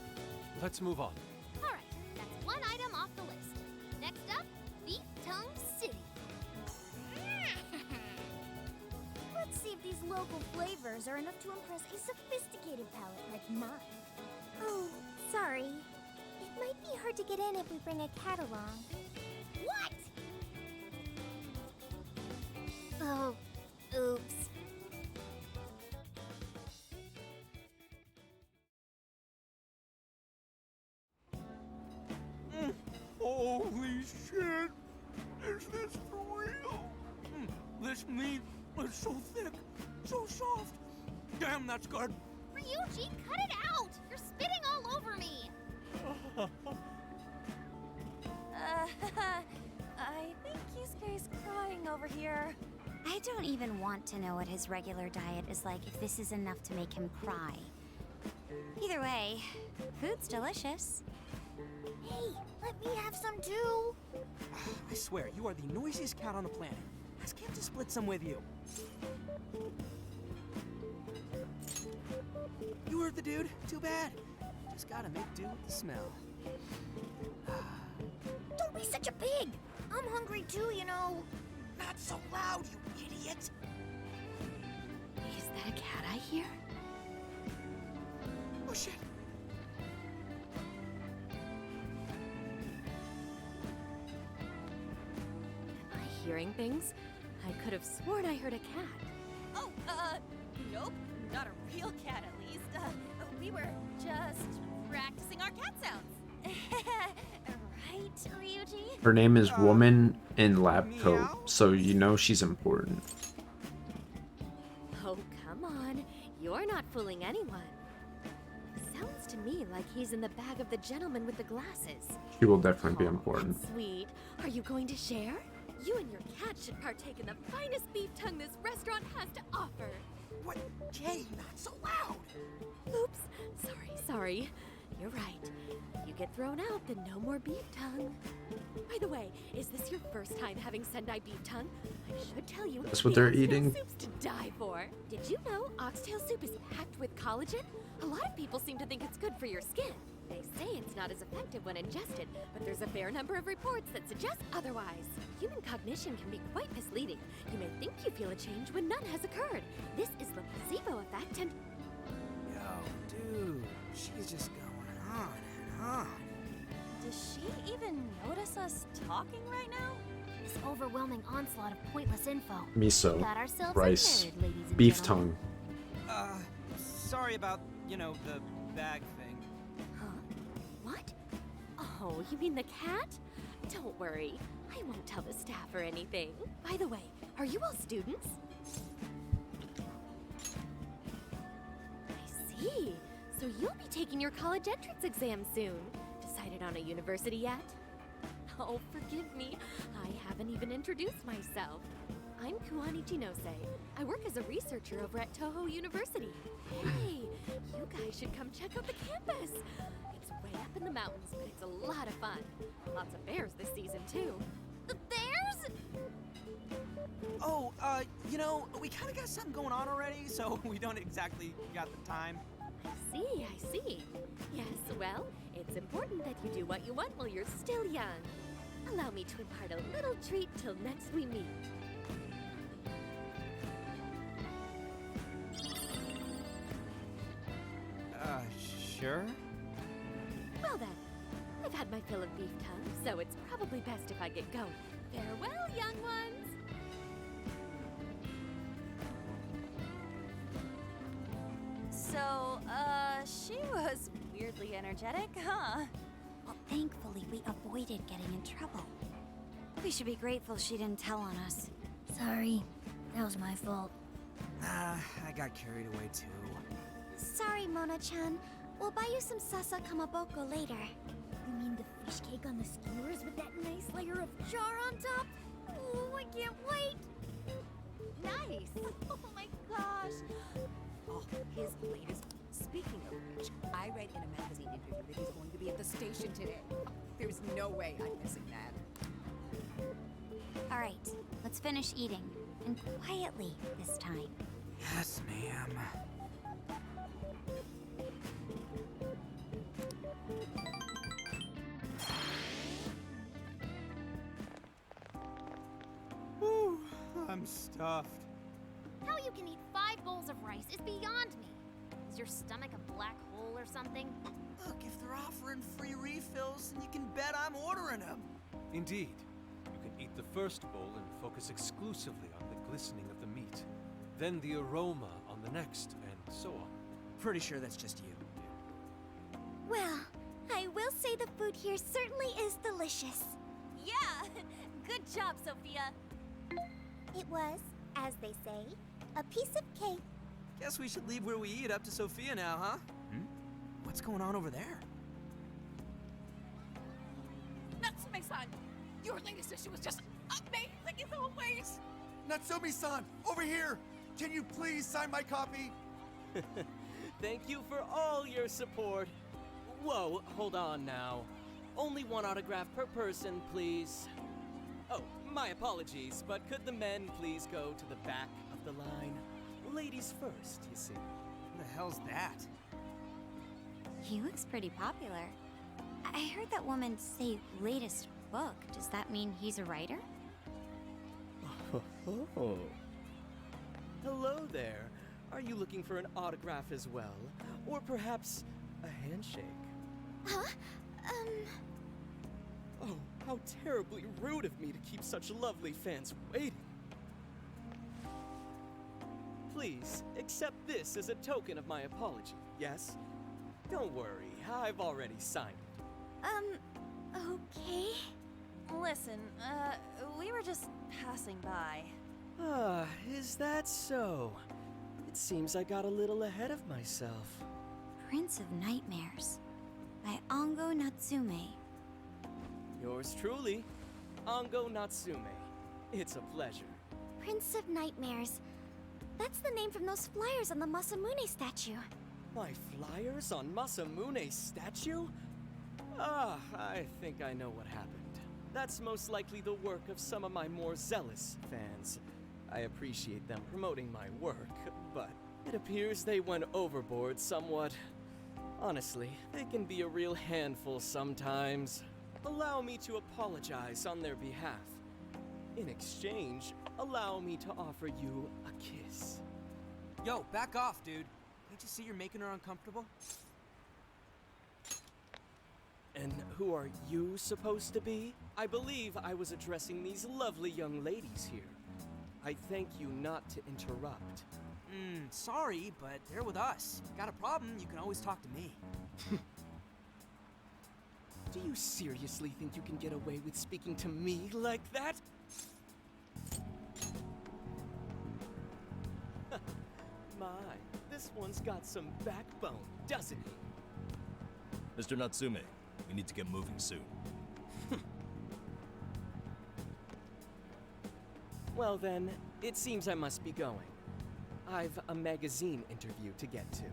Let's move on. Alright, that's one item off the list. Next up, Beef Tongue City. Let's see if these local flavors are enough to impress a sophisticated palate like mine. Oh, sorry. It might be hard to get in if we bring a cat along. What? Oh, oops. Holy shit! Is this for real? This meat is so thick, so soft. Damn, that's good. Ryuji, cut it out! You're spitting all over me! I think Yusuke's crying over here. I don't even want to know what his regular diet is like if this is enough to make him cry. Either way, food's delicious. Hey, let me have some too. I swear, you are the noisiest cat on the planet. Ask him to split some with you. You heard the dude. Too bad. Just gotta make do with the smell. Don't be such a pig! I'm hungry too, you know. Not so loud, you idiot! Is that a cat I hear? Oh shit! Am I hearing things? I could have sworn I heard a cat. Oh, nope. Not a real cat, at least. We were just practicing our cat sounds. Right, Ryuji? Her name is Woman in Lab Coat, so you know she's important. Oh, come on. You're not fooling anyone. Sounds to me like he's in the bag of the gentleman with the glasses. She will definitely be important. Sweet. Are you going to share? You and your cat should partake in the finest beef tongue this restaurant has to offer. What? Jay, not so loud! Oops. Sorry. You're right. If you get thrown out, then no more beef tongue. By the way, is this your first time having Sendai beef tongue? I should tell you, That's what the they're oxtail eating? soup's to die for. Did you know oxtail soup is packed with collagen? A lot of people seem to think it's good for your skin. They say it's not as effective when ingested, but there's a fair number of reports that suggest otherwise. Human cognition can be quite misleading. You may think you feel a change when none has occurred. This is the placebo effect, and Yo, dude, she's just going on and on. Does she even notice us talking right now? This overwhelming onslaught of pointless info. Miso, Got ourselves rice, unmarried, ladies and beef gentlemen. tongue. Sorry about, the bag thing. Huh? What? Oh, you mean the cat? Don't worry. I won't tell the staff or anything. By the way, are you all students? I see. So you'll be taking your college entrance exam soon. Decided on a university yet? Oh, forgive me. I haven't even introduced myself. I'm Kuani Chinose. I work as a researcher over at Toho University. Hey, you guys should come check out the campus. It's way up in the mountains, but it's a lot of fun. Lots of bears this season, too. The bears? Oh, we kind of got something going on already, so we don't exactly got the time. I see. Yes, well, it's important that you do what you want while you're still young. Allow me to impart a little treat till next we meet. Sure? Well then, I've had my fill of beef tongue, so it's probably best if I get going. Farewell, young ones! So, she was weirdly energetic, huh? Well, thankfully we avoided getting in trouble. We should be grateful she didn't tell on us. Sorry, that was my fault. I got carried away too. Sorry, Mona-chan. We'll buy you some sasa kamaboko later. You mean the fish cake on the skewers with that nice layer of char on top? Oh, I can't wait! Nice! Oh my gosh! Oh, his latest. Speaking of which, I read in a magazine interview that he's going to be at the station today. There's no way I'm missing that. All right, let's finish eating. And quietly this time. Yes, ma'am. Whew, I'm stuffed. How you can eat 5 bowls of rice is beyond me. Is your stomach a black hole or something? Look, if they're offering free refills, then you can bet I'm ordering them. Indeed. You can eat the first bowl and focus exclusively on the glistening of the meat. Then the aroma on the next, and so on. Pretty sure that's just you. Well, I will say the food here certainly is delicious. Yeah! Good job, Sophia! It was, as they say, a piece of cake. Guess we should leave where we eat up to Sophia now, huh? What's going on over there? Natsume-san, your latest issue was just amazing in always. Natsumi-san, over here! Can you please sign my copy? Thank you for all your support. Whoa, hold on now. Only one autograph per person, please. Oh, my apologies, but could the men please go to the back of the line? Ladies first, you see. What the hell's that? He looks pretty popular. I heard that woman say latest book. Does that mean he's a writer? Oh. Hello there. Are you looking for an autograph as well? Or perhaps a handshake? Huh? Oh, how terribly rude of me to keep such lovely fans waiting. Please, accept this as a token of my apology, yes? Don't worry, I've already signed it. Okay. Listen, we were just passing by. Is that so? It seems I got a little ahead of myself. Prince of Nightmares by Ango Natsume. Yours truly, Ango Natsume. It's a pleasure. Prince of Nightmares. That's the name from those flyers on the Masamune statue. My flyers on Masamune's statue? Ah, I think I know what happened. That's most likely the work of some of my more zealous fans. I appreciate them promoting my work, but it appears they went overboard somewhat. Honestly, they can be a real handful sometimes. Allow me to apologize on their behalf. In exchange, allow me to offer you a kiss. Yo, back off, dude. Can't you see you're making her uncomfortable? And who are you supposed to be? I believe I was addressing these lovely young ladies here. I thank you not to interrupt. Sorry, but they're with us. Got a problem, you can always talk to me. Do you seriously think you can get away with speaking to me like that? My, this one's got some backbone, doesn't he? Mr. Natsume, we need to get moving soon. Well then, it seems I must be going. I've a magazine interview to get to.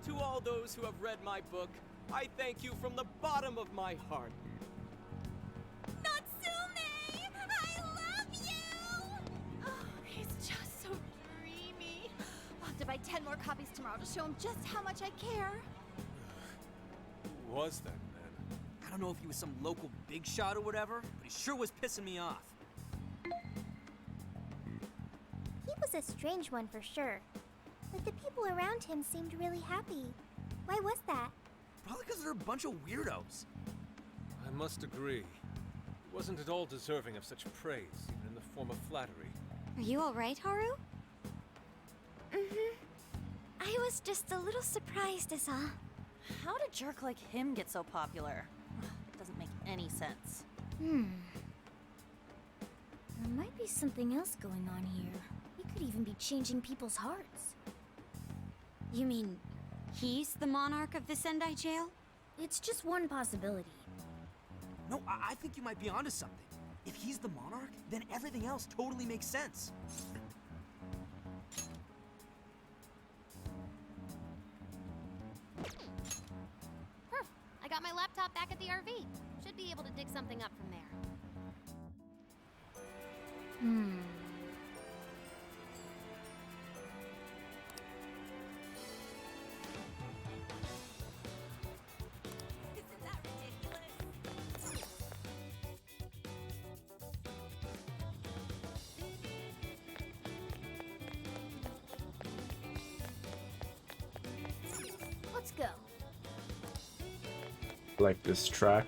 To all those who have read my book, I thank you from the bottom of my heart. Natsume! I love you! Oh, he's just so dreamy. I'll have to buy 10 more copies tomorrow to show him just how much I care. Who was that man? I don't know if he was some local big shot or whatever, but he sure was pissing me off. He was a strange one for sure. But the people around him seemed really happy. Why was that? Probably because they're a bunch of weirdos. I must agree. He wasn't at all deserving of such praise, even in the form of flattery. Are you alright, Haru? I was just a little surprised is all. How did a jerk like him get so popular? It doesn't make any sense. There might be something else going on here. He could even be changing people's hearts. You mean he's the monarch of the Sendai jail? It's just one possibility. No, I think you might be onto something. If he's the monarch, then everything else totally makes sense. I got my laptop back at the RV. Should be able to dig something up from there. Isn't that ridiculous? Let's go. Like this track.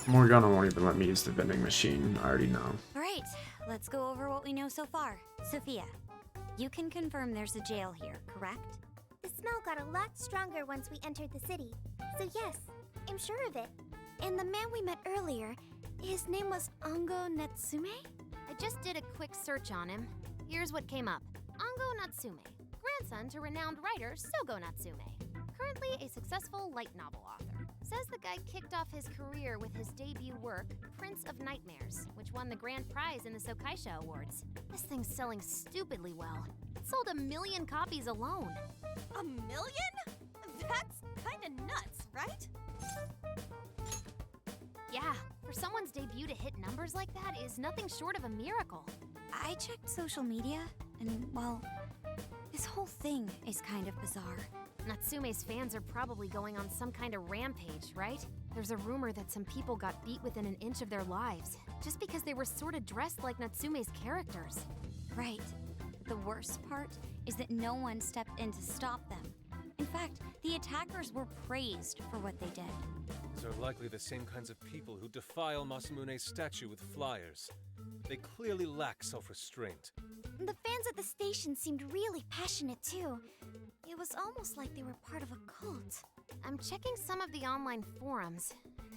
Morgana won't even let me use the vending machine. I already know. Alright, let's go over what we know so far. Sophia, you can confirm there's a jail here, correct? The smell got a lot stronger once we entered the city. So yes, I'm sure of it. And the man we met earlier, his name was Ango Natsume? I just did a quick search on him. Here's what came up. Ango Natsume, grandson to renowned writer Sogo Natsume. Currently a successful light novel author. Says the guy kicked off his career with his debut work, Prince of Nightmares, which won the grand prize in the Sokaisha Awards. This thing's selling stupidly well. It sold 1 million copies alone. 1 million? That's kinda nuts, right? Yeah, for someone's debut to hit numbers like that is nothing short of a miracle. I checked social media, and well, this whole thing is kind of bizarre. Natsume's fans are probably going on some kind of rampage, right? There's a rumor that some people got beat within an inch of their lives, just because they were sort of dressed like Natsume's characters. Right. The worst part is that no one stepped in to stop them. In fact, the attackers were praised for what they did. These are likely the same kinds of people who defile Masamune's statue with flyers. They clearly lack self-restraint. The fans at the station seemed really passionate too. It was almost like they were part of a cult. I'm checking some of the online forums.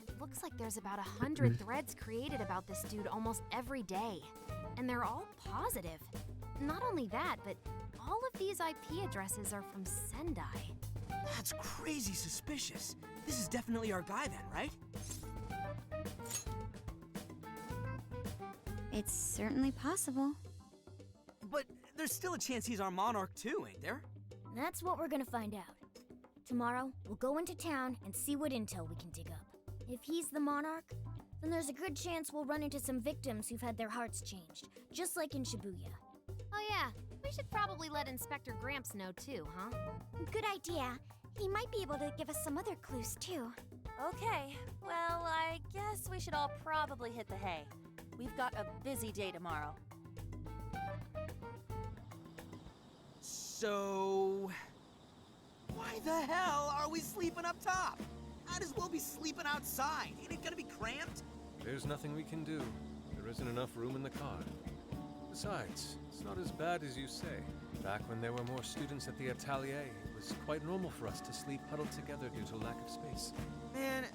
It looks like there's about 100 threads created about this dude almost every day. and they're all positive. Not only that, but all of these IP addresses are from Sendai. That's crazy suspicious. This is definitely our guy then, right? It's certainly possible. But there's still a chance he's our monarch too, ain't there? That's what we're gonna find out. Tomorrow, we'll go into town and see what intel we can dig up. If he's the monarch, then there's a good chance we'll run into some victims who've had their hearts changed, just like in Shibuya. Oh yeah, we should probably let Inspector Gramps know too, huh? Good idea. He might be able to give us some other clues too. Okay, well, I guess we should all probably hit the hay. We've got a busy day tomorrow. So... why the hell are we sleeping up top? Might as well be sleeping outside. Ain't it gonna be cramped? There's nothing we can do. There isn't enough room in the car. Besides, it's not as bad as you say. Back when there were more students at the atelier, it was quite normal for us to sleep huddled together due to lack of space. Man,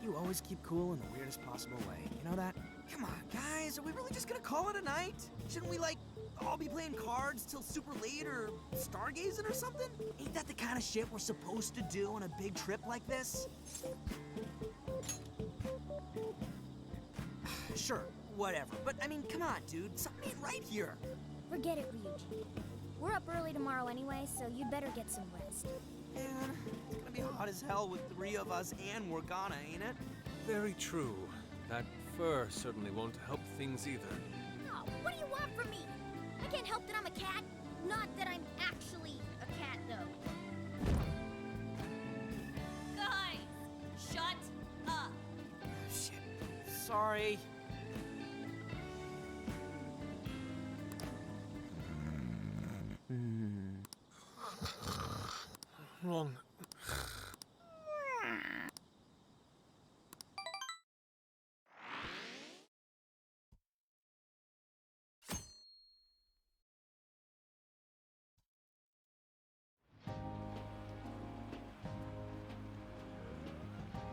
you always keep cool in the weirdest possible way. You know that? Come on, guys. Are we really just gonna call it a night? Shouldn't we, like, all be playing cards till super late or stargazing or something? Ain't that the kind of shit we're supposed to do on a big trip like this? Sure, whatever. But, I mean, come on, dude. Something ain't right here. Forget it, Ryuji. We're up early tomorrow anyway, so you'd better get some rest. Man, it's gonna be hot as hell with 3 of us and Morgana, ain't it? Very true. That fur certainly won't help things either. Oh, what do you want from me? I can't help that I'm a cat. Not that I'm actually a cat, though. Guys, shut up. Shit. Sorry. Wrong.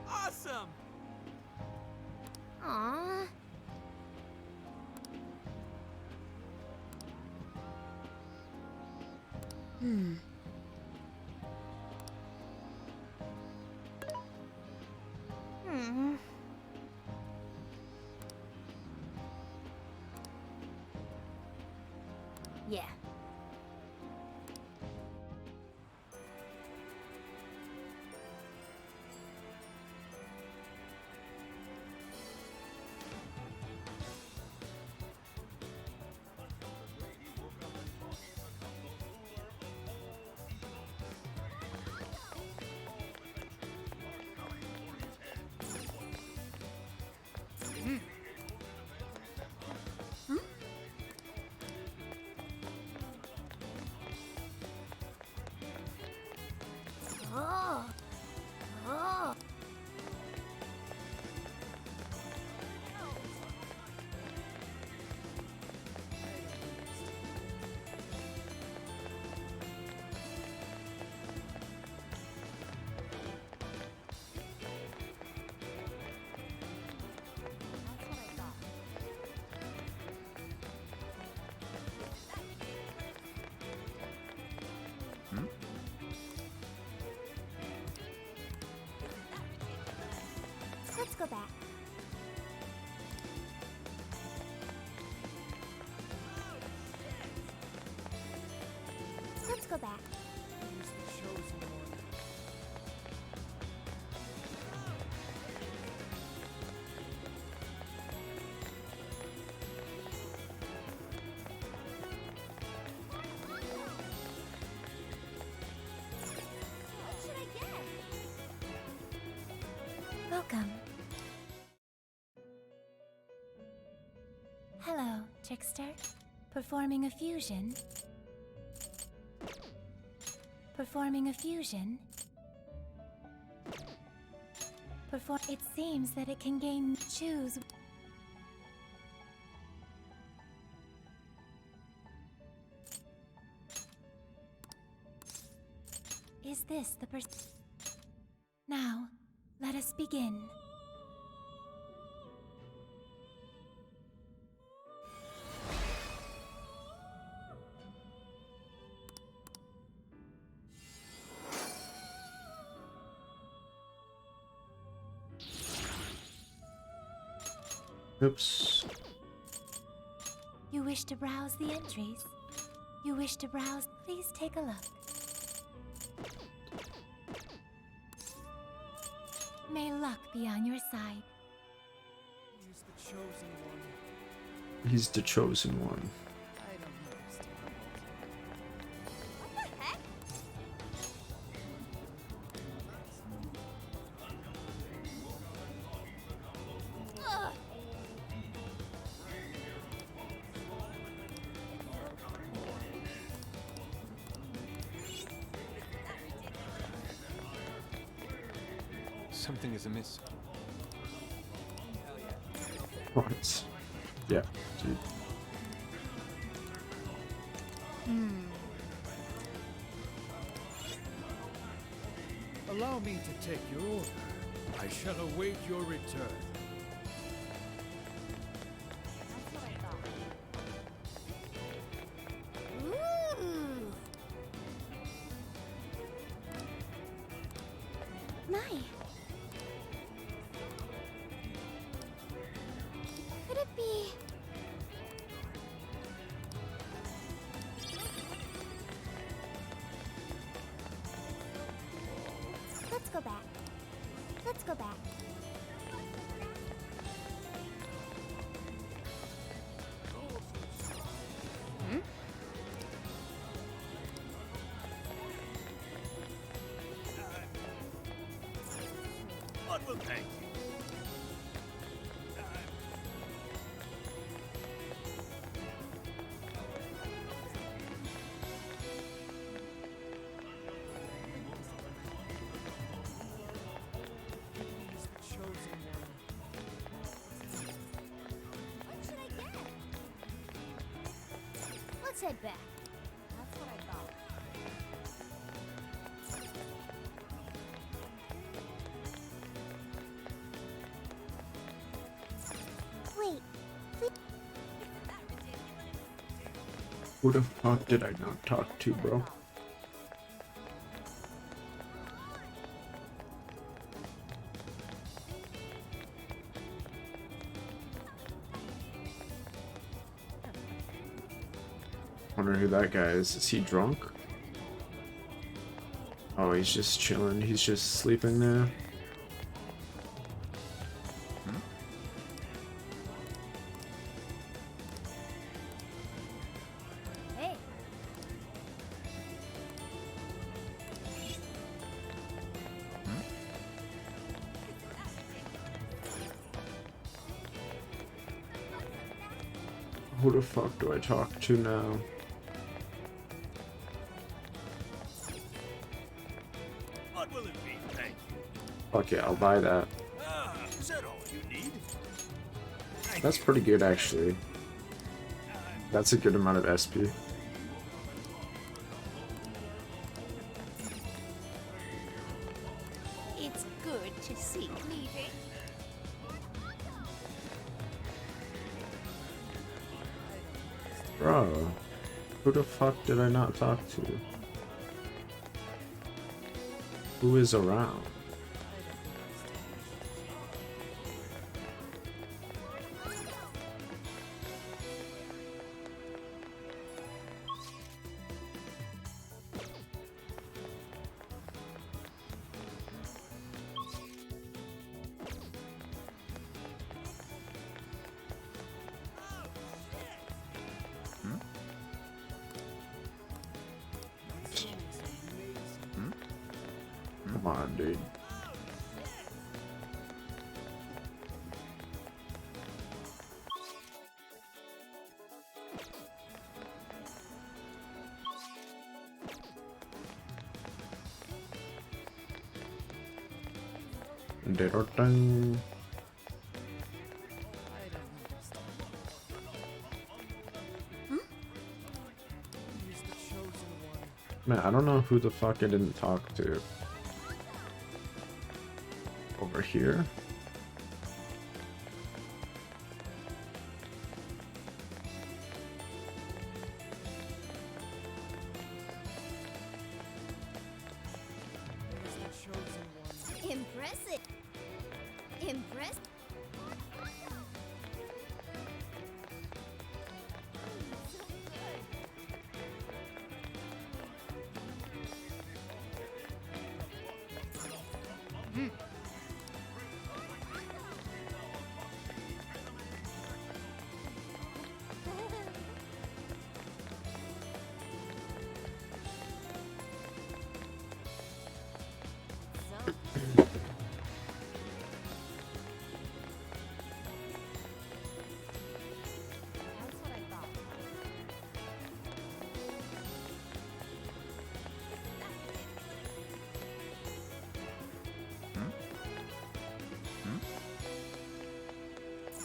Awesome! Aww. Hmm. Yeah. Oh. Oh. Let's go back. Let's go back. What should I get? Welcome. Hello, Trickster. Performing a fusion. Performing a fusion. It seems that it can gain choose. Is this the Now, let us begin. Oops. You wish to browse the entries? You wish to browse? Please take a look. May luck be on your side. He's the chosen one. He's the chosen one. I don't understand. What the heck? Ugh. Something is amiss. What? Yeah, dude. Allow me to take your order. I shall await your return. Ooh. My. Could it be? Let's go back. Let's go back. What will thank you? He's the chosen one. What should I get? Let's head back. That's what I thought. Wait. Who the fuck did I not talk to, bro? Wonder who that guy is. Is he drunk? Oh, he's just chilling. He's just sleeping there. Hey. Who the fuck do I talk to now? What will it be? Thank you. Fuck yeah, I'll buy that. Ah, is that all you need? That's pretty good, actually. That's a good amount of SP. It's good to see leaving. Bro, who the fuck did I not talk to? Who is around? Come on, dude. Ding. He's the chosen one. Man, I don't know who the fuck I didn't talk to. Over here? He's the chosen one. Impressive. Impressed.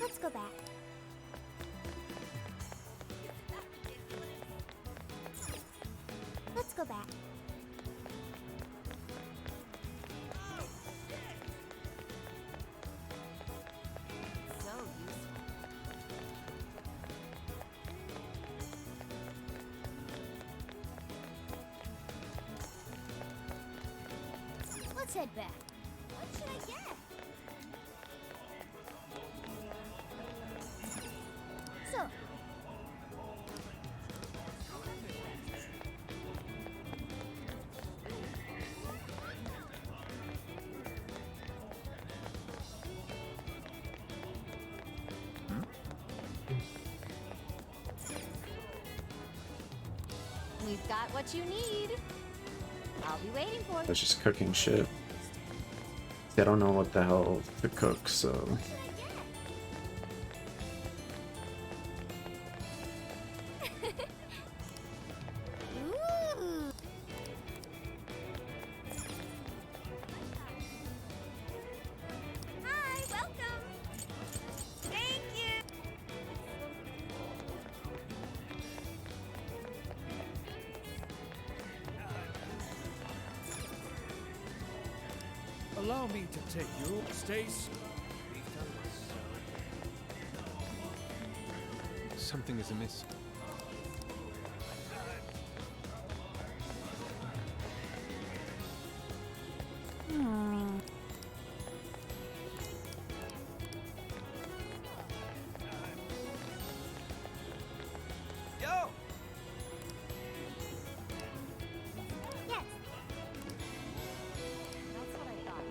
Let's go back. Let's go back. So useful. Let's head back. What should I get? So, We've got what you need. I'll be waiting for I was just cooking shit. I don't know what the hell to cook, so. Ooh. Hi, welcome. Thank you. Allow me to take you. Stace. Something is amiss. Yo! Yes. That's what I thought.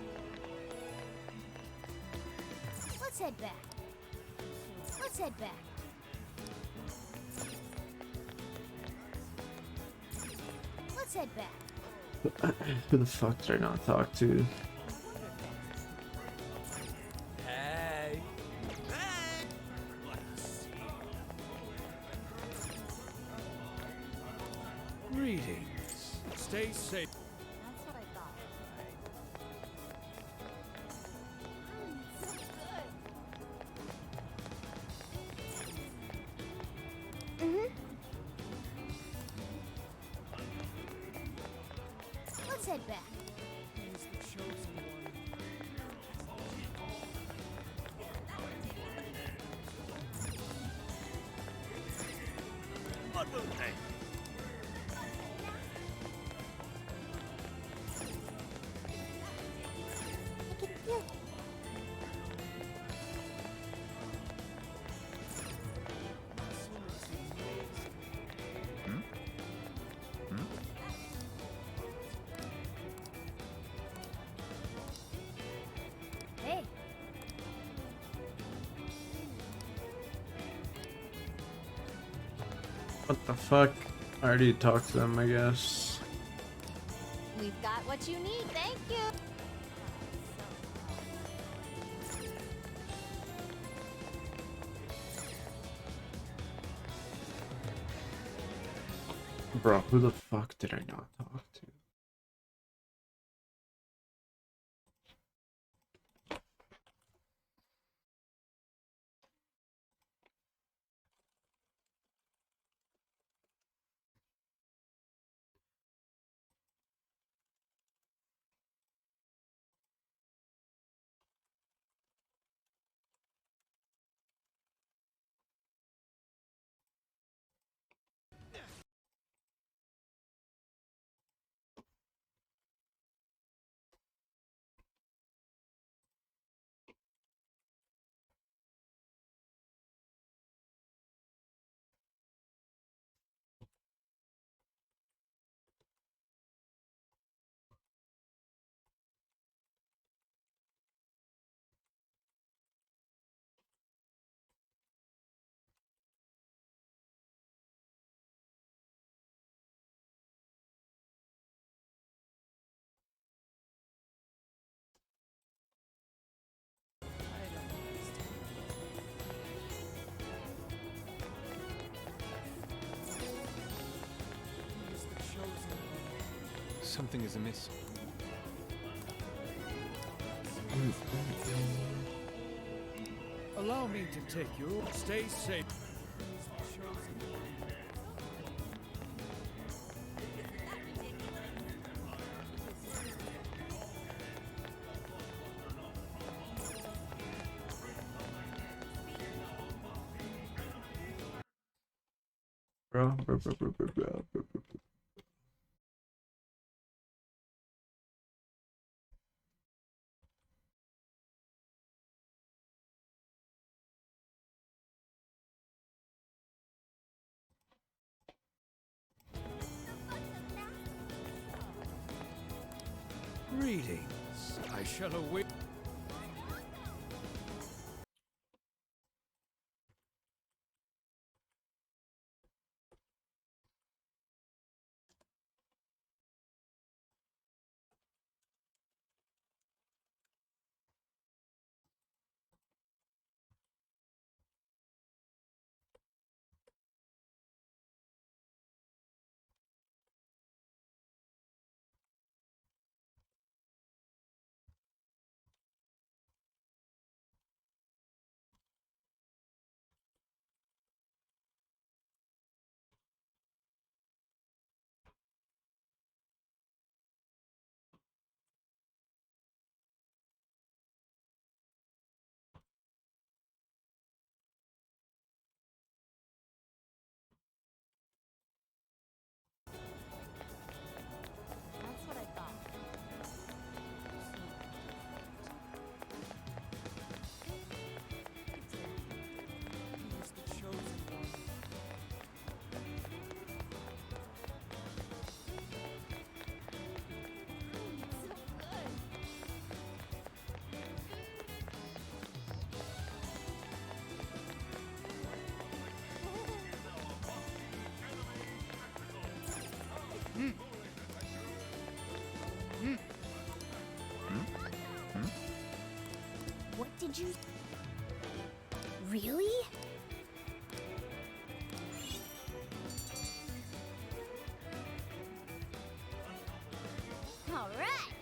let's head back. Let's head back. Let's head back. Who the fuck did I not talk to? Hey. Greetings. Stay safe. That's what I thought. Let's head back. Hey. What the fuck? I already talked to them, I guess. We've got what you need, thank you. Bro, who the fuck did I not talk to? Something is amiss. Allow me to take you. Stay safe. Greetings. I shall await. That's what I thought. He's the chosen one. What did you... Really? All right.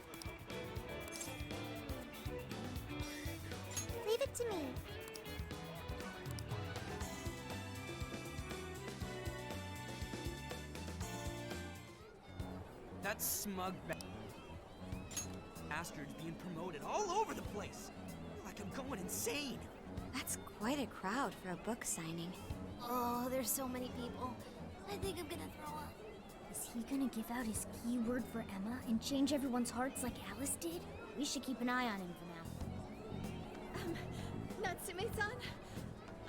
Leave it to me. That smug bastard's being promoted all over the place. Like I'm going insane. That's quite a crowd for a book signing. Oh, there's so many people. I think I'm gonna throw up. Is he gonna give out his keyword for Emma and change everyone's hearts like Alice did? We should keep an eye on him for now. Natsume-san,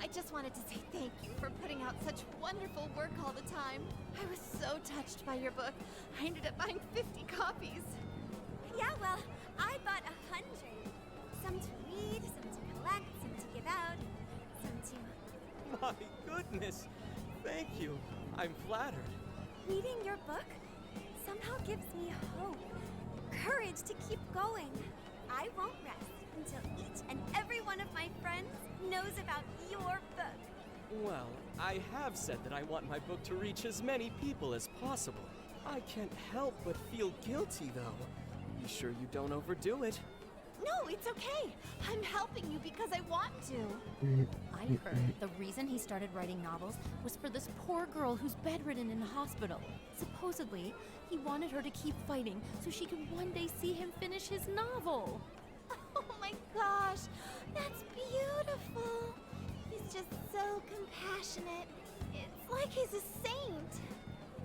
I just wanted to say thank you for putting out such wonderful work all the time. I was so touched by your book. I ended up buying 50 copies. Yeah, well, I bought 100. Some to read, some to collect, some to give out, some to... My goodness! Thank you. I'm flattered. Reading your book somehow gives me hope, courage to keep going. I won't rest until each and every one of my friends knows about your book. Well, I have said that I want my book to reach as many people as possible. I can't help but feel guilty, though. Be sure you don't overdo it. No, it's okay. I'm helping you because I want to. I heard the reason he started writing novels was for this poor girl who's bedridden in the hospital. Supposedly, he wanted her to keep fighting so she could one day see him finish his novel. Oh my gosh, that's beautiful. He's just so compassionate. It's like he's a saint.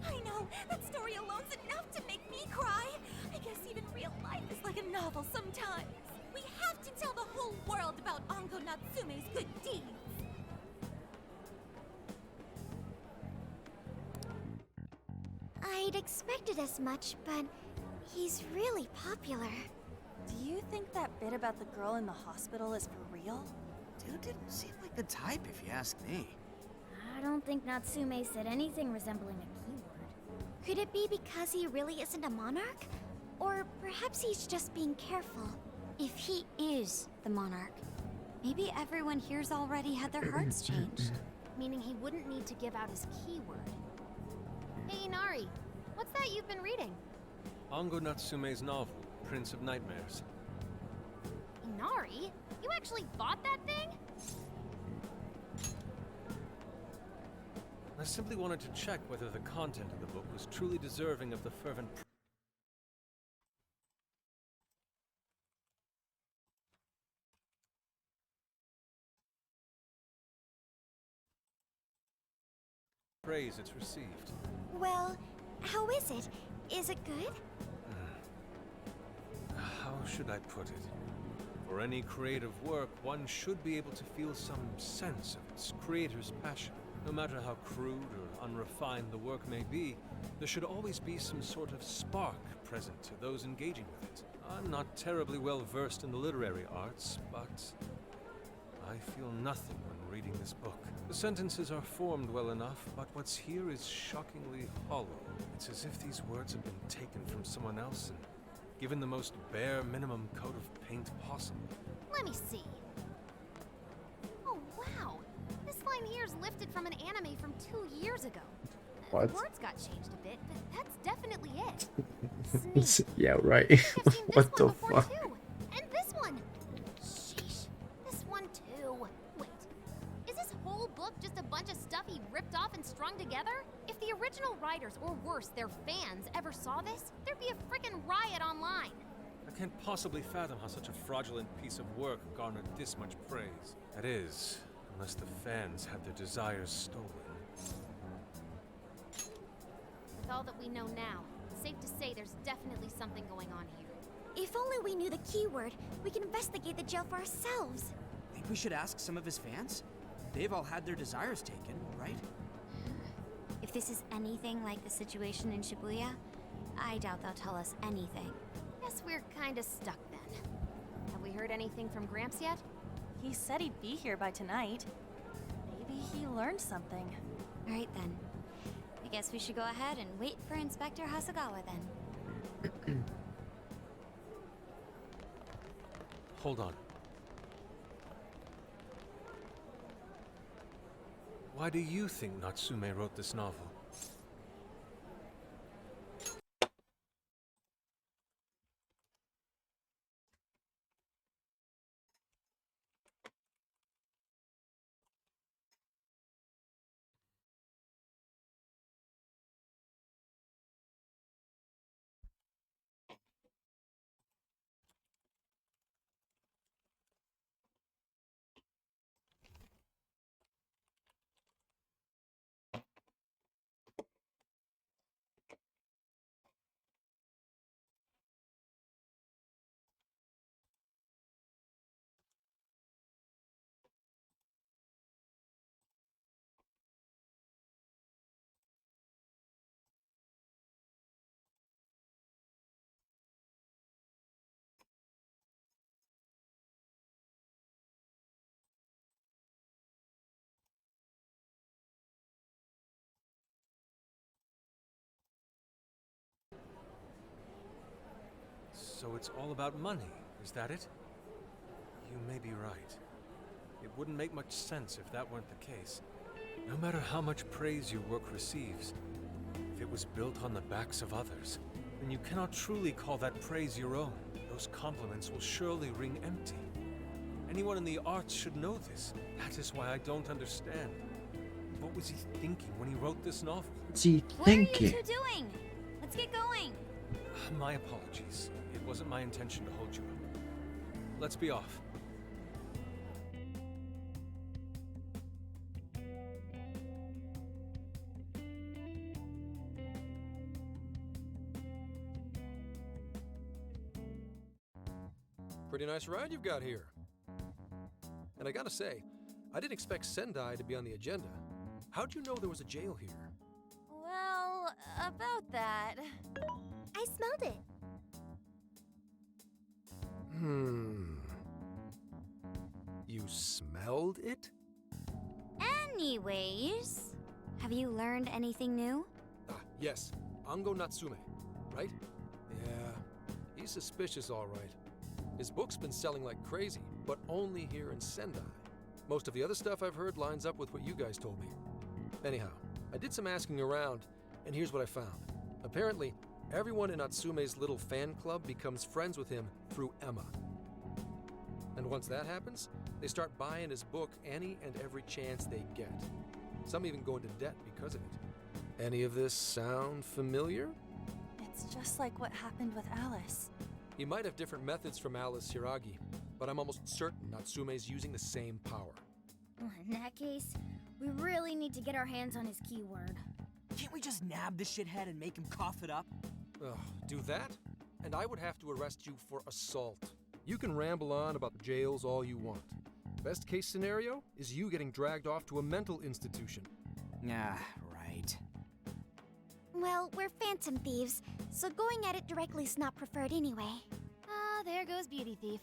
I know, that story alone's enough to make me cry. I guess even real life is like a novel sometimes. We have to tell the whole world about Anko Natsume's good deeds. I'd expected as much, but he's really popular. Do you think that bit about the girl in the hospital is for real? Dude didn't seem like the type, if you ask me. I don't think Natsume said anything resembling a keyword. Could it be because he really isn't a monarch? Or perhaps he's just being careful. If he is the monarch, maybe everyone here's already had their hearts changed. Meaning he wouldn't need to give out his keyword. Hey, Inari, what's that you've been reading? Ango Natsume's novel, Prince of Nightmares. Inari? You actually bought that thing? I simply wanted to check whether the content of the book was truly deserving of the fervent praise it's received. Well, how is it? Is it good? How should I put it? For any creative work, one should be able to feel some sense of its creator's passion. No matter how crude or unrefined the work may be, there should always be some sort of spark present to those engaging with it. I'm not terribly well versed in the literary arts, but I feel nothing when reading this book. The sentences are formed well enough, but what's here is shockingly hollow. It's as if these words have been taken from someone else and given the most bare minimum coat of paint possible. Let me see. Oh, wow. This line here is lifted from an anime from 2 years ago. What? The words got changed a bit, but that's definitely it. Yeah, right. What the fuck? Too. And this one. Sheesh. This one too. Wait. Is this whole book just a bunch of stuff he ripped off and strung together? If the original writers, or worse, their fans, ever saw this, there'd be a frickin' riot online. I can't possibly fathom how such a fraudulent piece of work garnered this much praise. That is, unless the fans had their desires stolen. With all that we know now, it's safe to say there's definitely something going on here. If only we knew the keyword, we can investigate the jail for ourselves. Think we should ask some of his fans? They've all had their desires taken, right? If this is anything like the situation in Shibuya, I doubt they'll tell us anything. Guess we're kinda stuck then. Have we heard anything from Gramps yet? He said he'd be here by tonight. Maybe he learned something. All right then. I guess we should go ahead and wait for Inspector Hasagawa then. Hold on. Why do you think Natsume wrote this novel? So it's all about money, is that it? You may be right. It wouldn't make much sense if that weren't the case. No matter how much praise your work receives, if it was built on the backs of others, then you cannot truly call that praise your own. Those compliments will surely ring empty. Anyone in the arts should know this. That is why I don't understand. What was he thinking when he wrote this novel? What's he What thinking? are you two doing? Let's get going. My apologies. It wasn't my intention to hold you up. Let's be off. Pretty nice ride you've got here. And I gotta say, I didn't expect Sendai to be on the agenda. How'd you know there was a jail here? Well, about that. I smelled it. You smelled it? Anyways, have you learned anything new? Yes. Ango Natsume, right? Yeah, he's suspicious all right. His book's been selling like crazy, but only here in Sendai. Most of the other stuff I've heard lines up with what you guys told me. Anyhow, I did some asking around, and here's what I found. Apparently, Everyone in Natsume's little fan club becomes friends with him through Emma. And once that happens, they start buying his book any and every chance they get. Some even go into debt because of it. Any of this sound familiar? It's just like what happened with Alice. He might have different methods from Alice Hiragi, but I'm almost certain Natsume's using the same power. In that case, we really need to get our hands on his keyword. Can't we just nab the shithead and make him cough it up? Ugh, do that? And I would have to arrest you for assault. You can ramble on about the jails all you want. Best case scenario is you getting dragged off to a mental institution. Ah, right. Well, we're phantom thieves, so going at it directly's not preferred anyway. Ah, there goes Beauty Thief.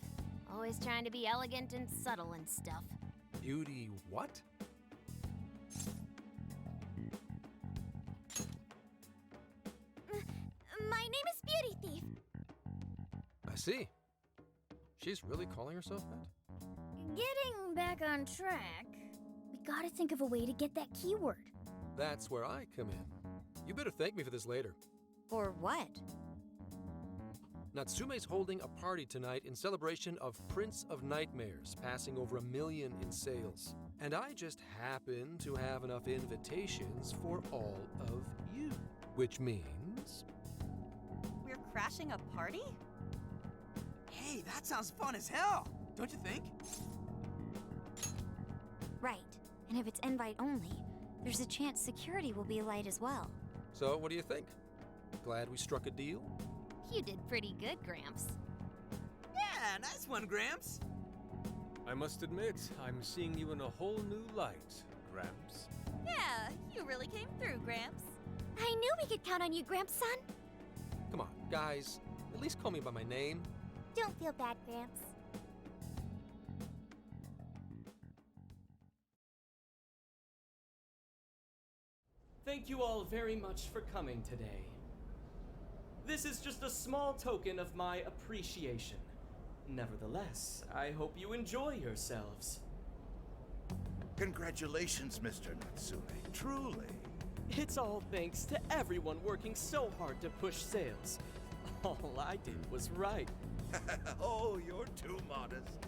Always trying to be elegant and subtle and stuff. Beauty what? My name is Beauty Thief. I see. She's really calling herself that? Getting back on track, we gotta think of a way to get that keyword. That's where I come in. You better thank me for this later. For what? Natsume's holding a party tonight in celebration of Prince of Nightmares, passing over 1 million in sales. And I just happen to have enough invitations for all of you. Which means... We're crashing a party? Hey, that sounds fun as hell, don't you think? Right. And if it's invite only, there's a chance security will be light as well. So, what do you think? Glad we struck a deal? You did pretty good, Gramps. Yeah, nice one, Gramps. I must admit, I'm seeing you in a whole new light, Gramps. Yeah, you really came through, Gramps. I knew we could count on you, Gramps-son. Come on, guys. At least call me by my name. Don't feel bad, Gramps. Thank you all very much for coming today. This is just a small token of my appreciation. Nevertheless, I hope you enjoy yourselves. Congratulations, Mr. Natsume. Truly. It's all thanks to everyone working so hard to push sales. All I did was write. Oh, you're too modest.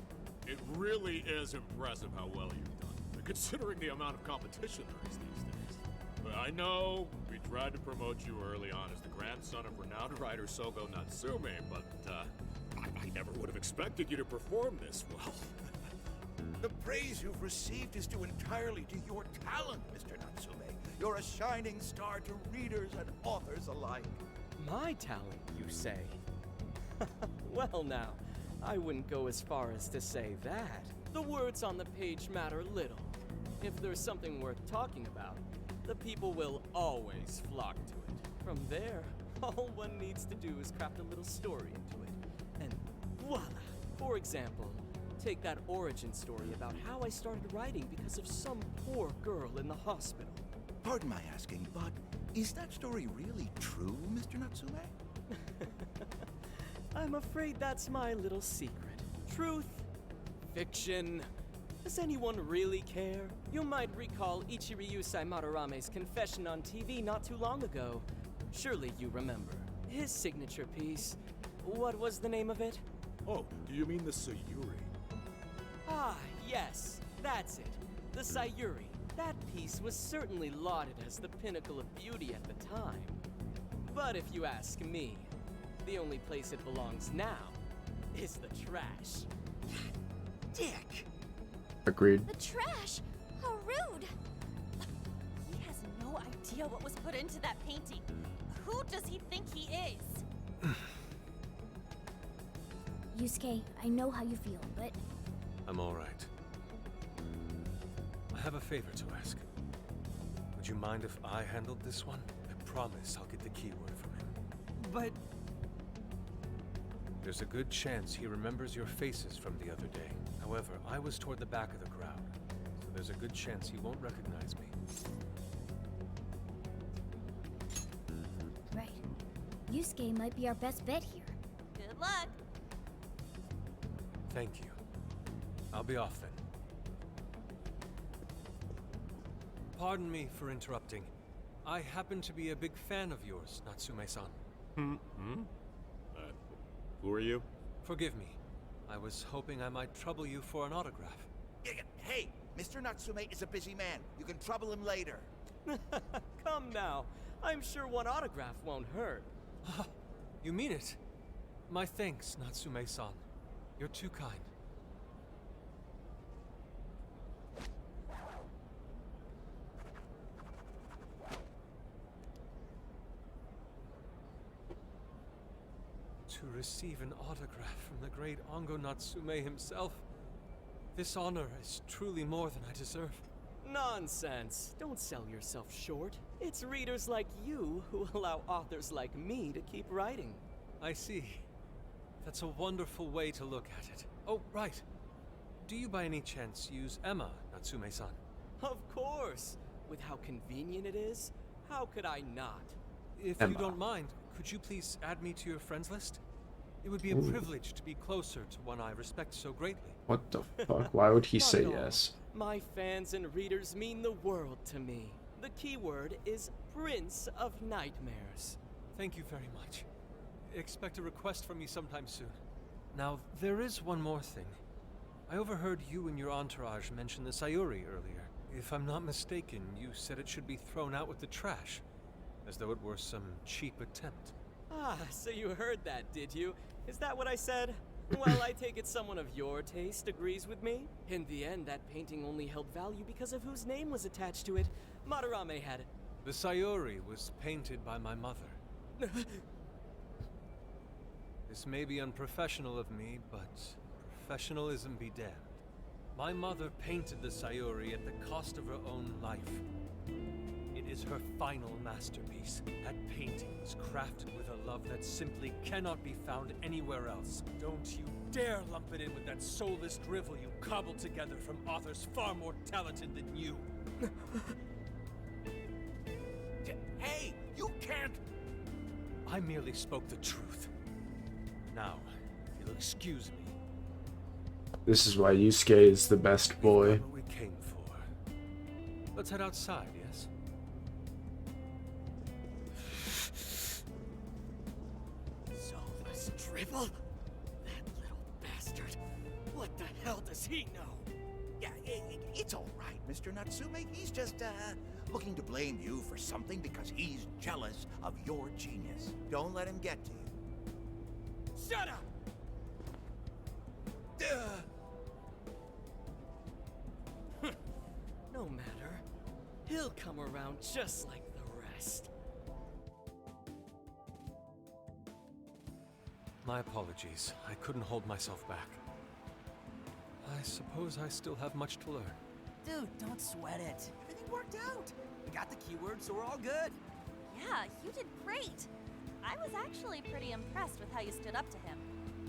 It really is impressive how well you've done, considering the amount of competition there is these days. But I know we tried to promote you early on as the grandson of renowned writer Sogo Natsume, but I never would have expected you to perform this well. The praise you've received is due entirely to your talent, Mr. Natsume. You're a shining star to readers and authors alike. My talent, you say? Well now, I wouldn't go as far as to say that. The words on the page matter little. If there's something worth talking about, the people will always flock to it. From there, all one needs to do is craft a little story into it. And voila! For example, take that origin story about how I started writing because of some poor girl in the hospital. Pardon my asking, but is that story really true, Mr. Natsume? I'm afraid that's my little secret. Truth, fiction. Does anyone really care? You might recall Ichiryu Madorame's confession on TV not too long ago. Surely you remember. His signature piece. What was the name of it? Oh, do you mean the Sayuri? Ah, yes, that's it. The Sayuri. That piece was certainly lauded as the pinnacle of beauty at the time. But if you ask me, the only place it belongs now is the trash. Dick! Agreed. The trash! How rude! He has no idea what was put into that painting. Who does he think he is? Yusuke, I know how you feel, but... I'm all right. I have a favor to ask. Would you mind if I handled this one? I promise I'll get the keyword from him. But... There's a good chance he remembers your faces from the other day. However, I was toward the back of the crowd, so there's a good chance he won't recognize me. Right. Yusuke might be our best bet here. Good luck! Thank you. I'll be off then. Pardon me for interrupting. I happen to be a big fan of yours, Natsume-san. Who are you? Forgive me. I was hoping I might trouble you for an autograph. Hey, Mr. Natsume is a busy man. You can trouble him later. Come now. I'm sure one autograph won't hurt. You mean it? My thanks, Natsume-san. You're too kind. To receive an autograph from the great Ongo Natsume himself, this honor is truly more than I deserve. Nonsense. Don't sell yourself short. It's readers like you who allow authors like me to keep writing. I see. That's a wonderful way to look at it. Oh, right. Do you by any chance use Emma, Natsume-san? Of course. With how convenient it is, how could I not? If Emma. you don't mind, could you please add me to your friends list? It would be a Ooh. privilege to be closer to one I respect so greatly. What the fuck? Why would he Not say at all. yes? My fans and readers mean the world to me. The keyword is Prince of Nightmares. Thank you very much. Expect a request from me sometime soon. Now, there is one more thing. I overheard you and your entourage mention the Sayuri earlier. If I'm not mistaken, you said it should be thrown out with the trash, as though it were some cheap attempt. Ah, so you heard that, did you? Is that what I said? Well, I take it someone of your taste agrees with me. In the end, that painting only held value because of whose name was attached to it. Madarame had it. The Sayuri was painted by my mother. This may be unprofessional of me, but professionalism be damned. My mother painted the Sayuri at the cost of her own life. It is her final masterpiece. That painting was crafted with a love that simply cannot be found anywhere else. Don't you dare lump it in with that soulless drivel you cobbled together from authors far more talented than you. Hey, you can't... I merely spoke the truth. Now, if you'll excuse me. This is why Yusuke is the best boy. What we came for. Let's head outside, yes? Soulless drivel? That little bastard. What the hell does he know? Yeah, it's all right, Mr. Natsume. He's just, looking to blame you for something because he's jealous of your genius. Don't let him get to you. Shut up! No matter. He'll come around just like the rest. My apologies. I couldn't hold myself back. I suppose I still have much to learn. Dude, don't sweat it. Everything worked out. We got the keywords, so we're all good. Yeah, you did great. I was actually pretty impressed with how you stood up to him.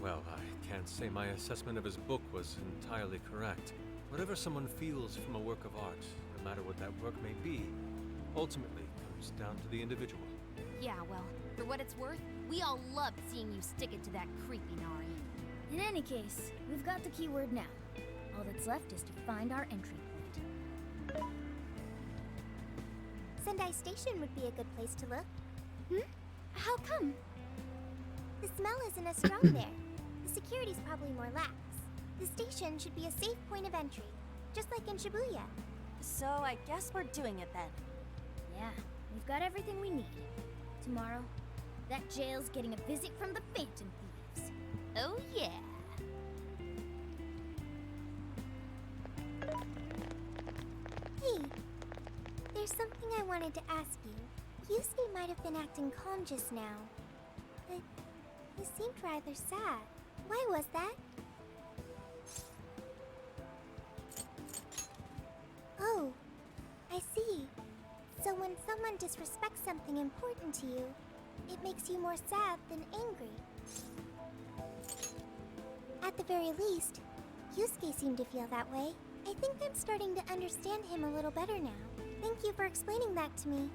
Well, I can't say my assessment of his book was entirely correct. Whatever someone feels from a work of art, no matter what that work may be, ultimately comes down to the individual. Yeah, well, for what it's worth, we all loved seeing you stick it to that creepy Nari. In any case, we've got the keyword now. All that's left is to find our entry point. Sendai Station would be a good place to look. How come? The smell isn't as strong there. The security's probably more lax. The station should be a safe point of entry, just like in Shibuya. So I guess we're doing it then. Yeah, we've got everything we need. Tomorrow, that jail's getting a visit from the Phantom Thieves. Oh yeah! Hey, there's something I wanted to ask you. Yusuke might have been acting calm just now, but he seemed rather sad. Why was that? Oh, I see. So when someone disrespects something important to you, it makes you more sad than angry. At the very least, Yusuke seemed to feel that way. I think I'm starting to understand him a little better now. Thank you for explaining that to me.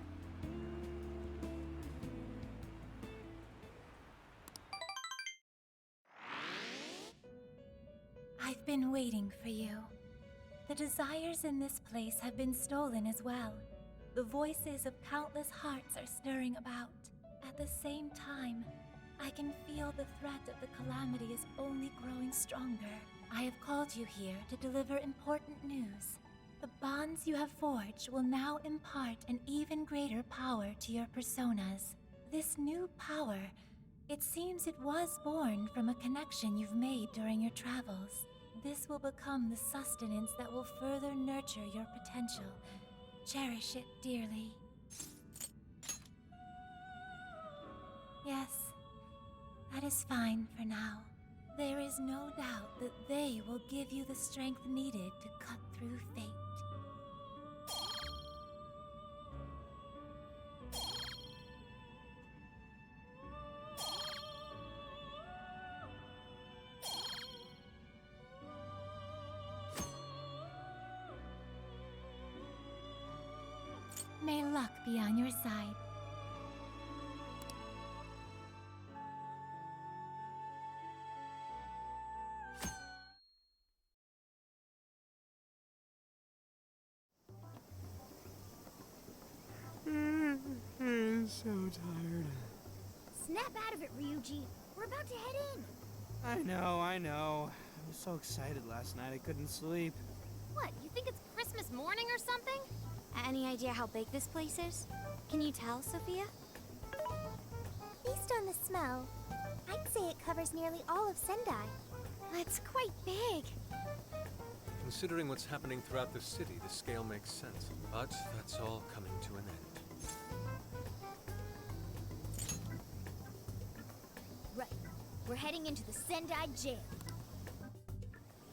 I've been waiting for you. The desires in this place have been stolen as well. The voices of countless hearts are stirring about. At At the same time, I can feel the threat of the calamity is only growing stronger. I have called you here to deliver important news. The bonds you have forged will now impart an even greater power to your personas. This new power, it seems it was born from a connection you've made during your travels. This will become the sustenance that will further nurture your potential. Cherish it dearly. Yes, that is fine for now. There is no doubt that they will give you the strength needed to cut through fate. May luck be on your side. I'm so tired. Snap out of it, Ryuji. We're about to head in. I know. I was so excited last night I couldn't sleep. What, you think it's Christmas morning or something? Any idea how big this place is? Can you tell, Sophia? Based on the smell, I'd say it covers nearly all of Sendai. That's quite big. Considering what's happening throughout the city, the scale makes sense. But that's all coming to an end. Right. We're heading into the Sendai jail.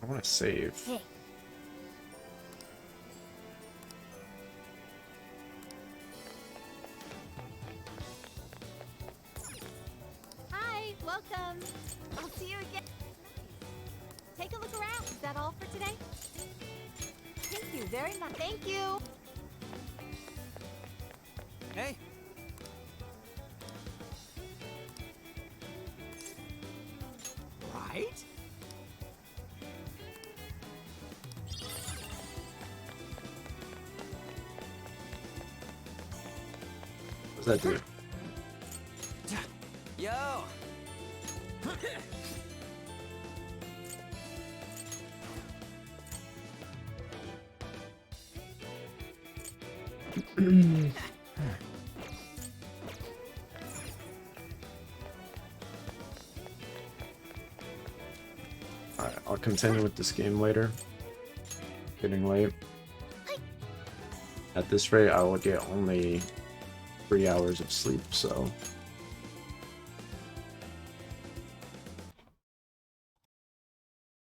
I want to save. Hey. Hi, welcome. I'll see you again. Take a look around. Is that all for today? Thank you very much. Thank you. Hey. Right? What does that do? Yo. Alright, I'll continue with this game later. Getting late. At this rate, I will get only 3 hours of sleep, so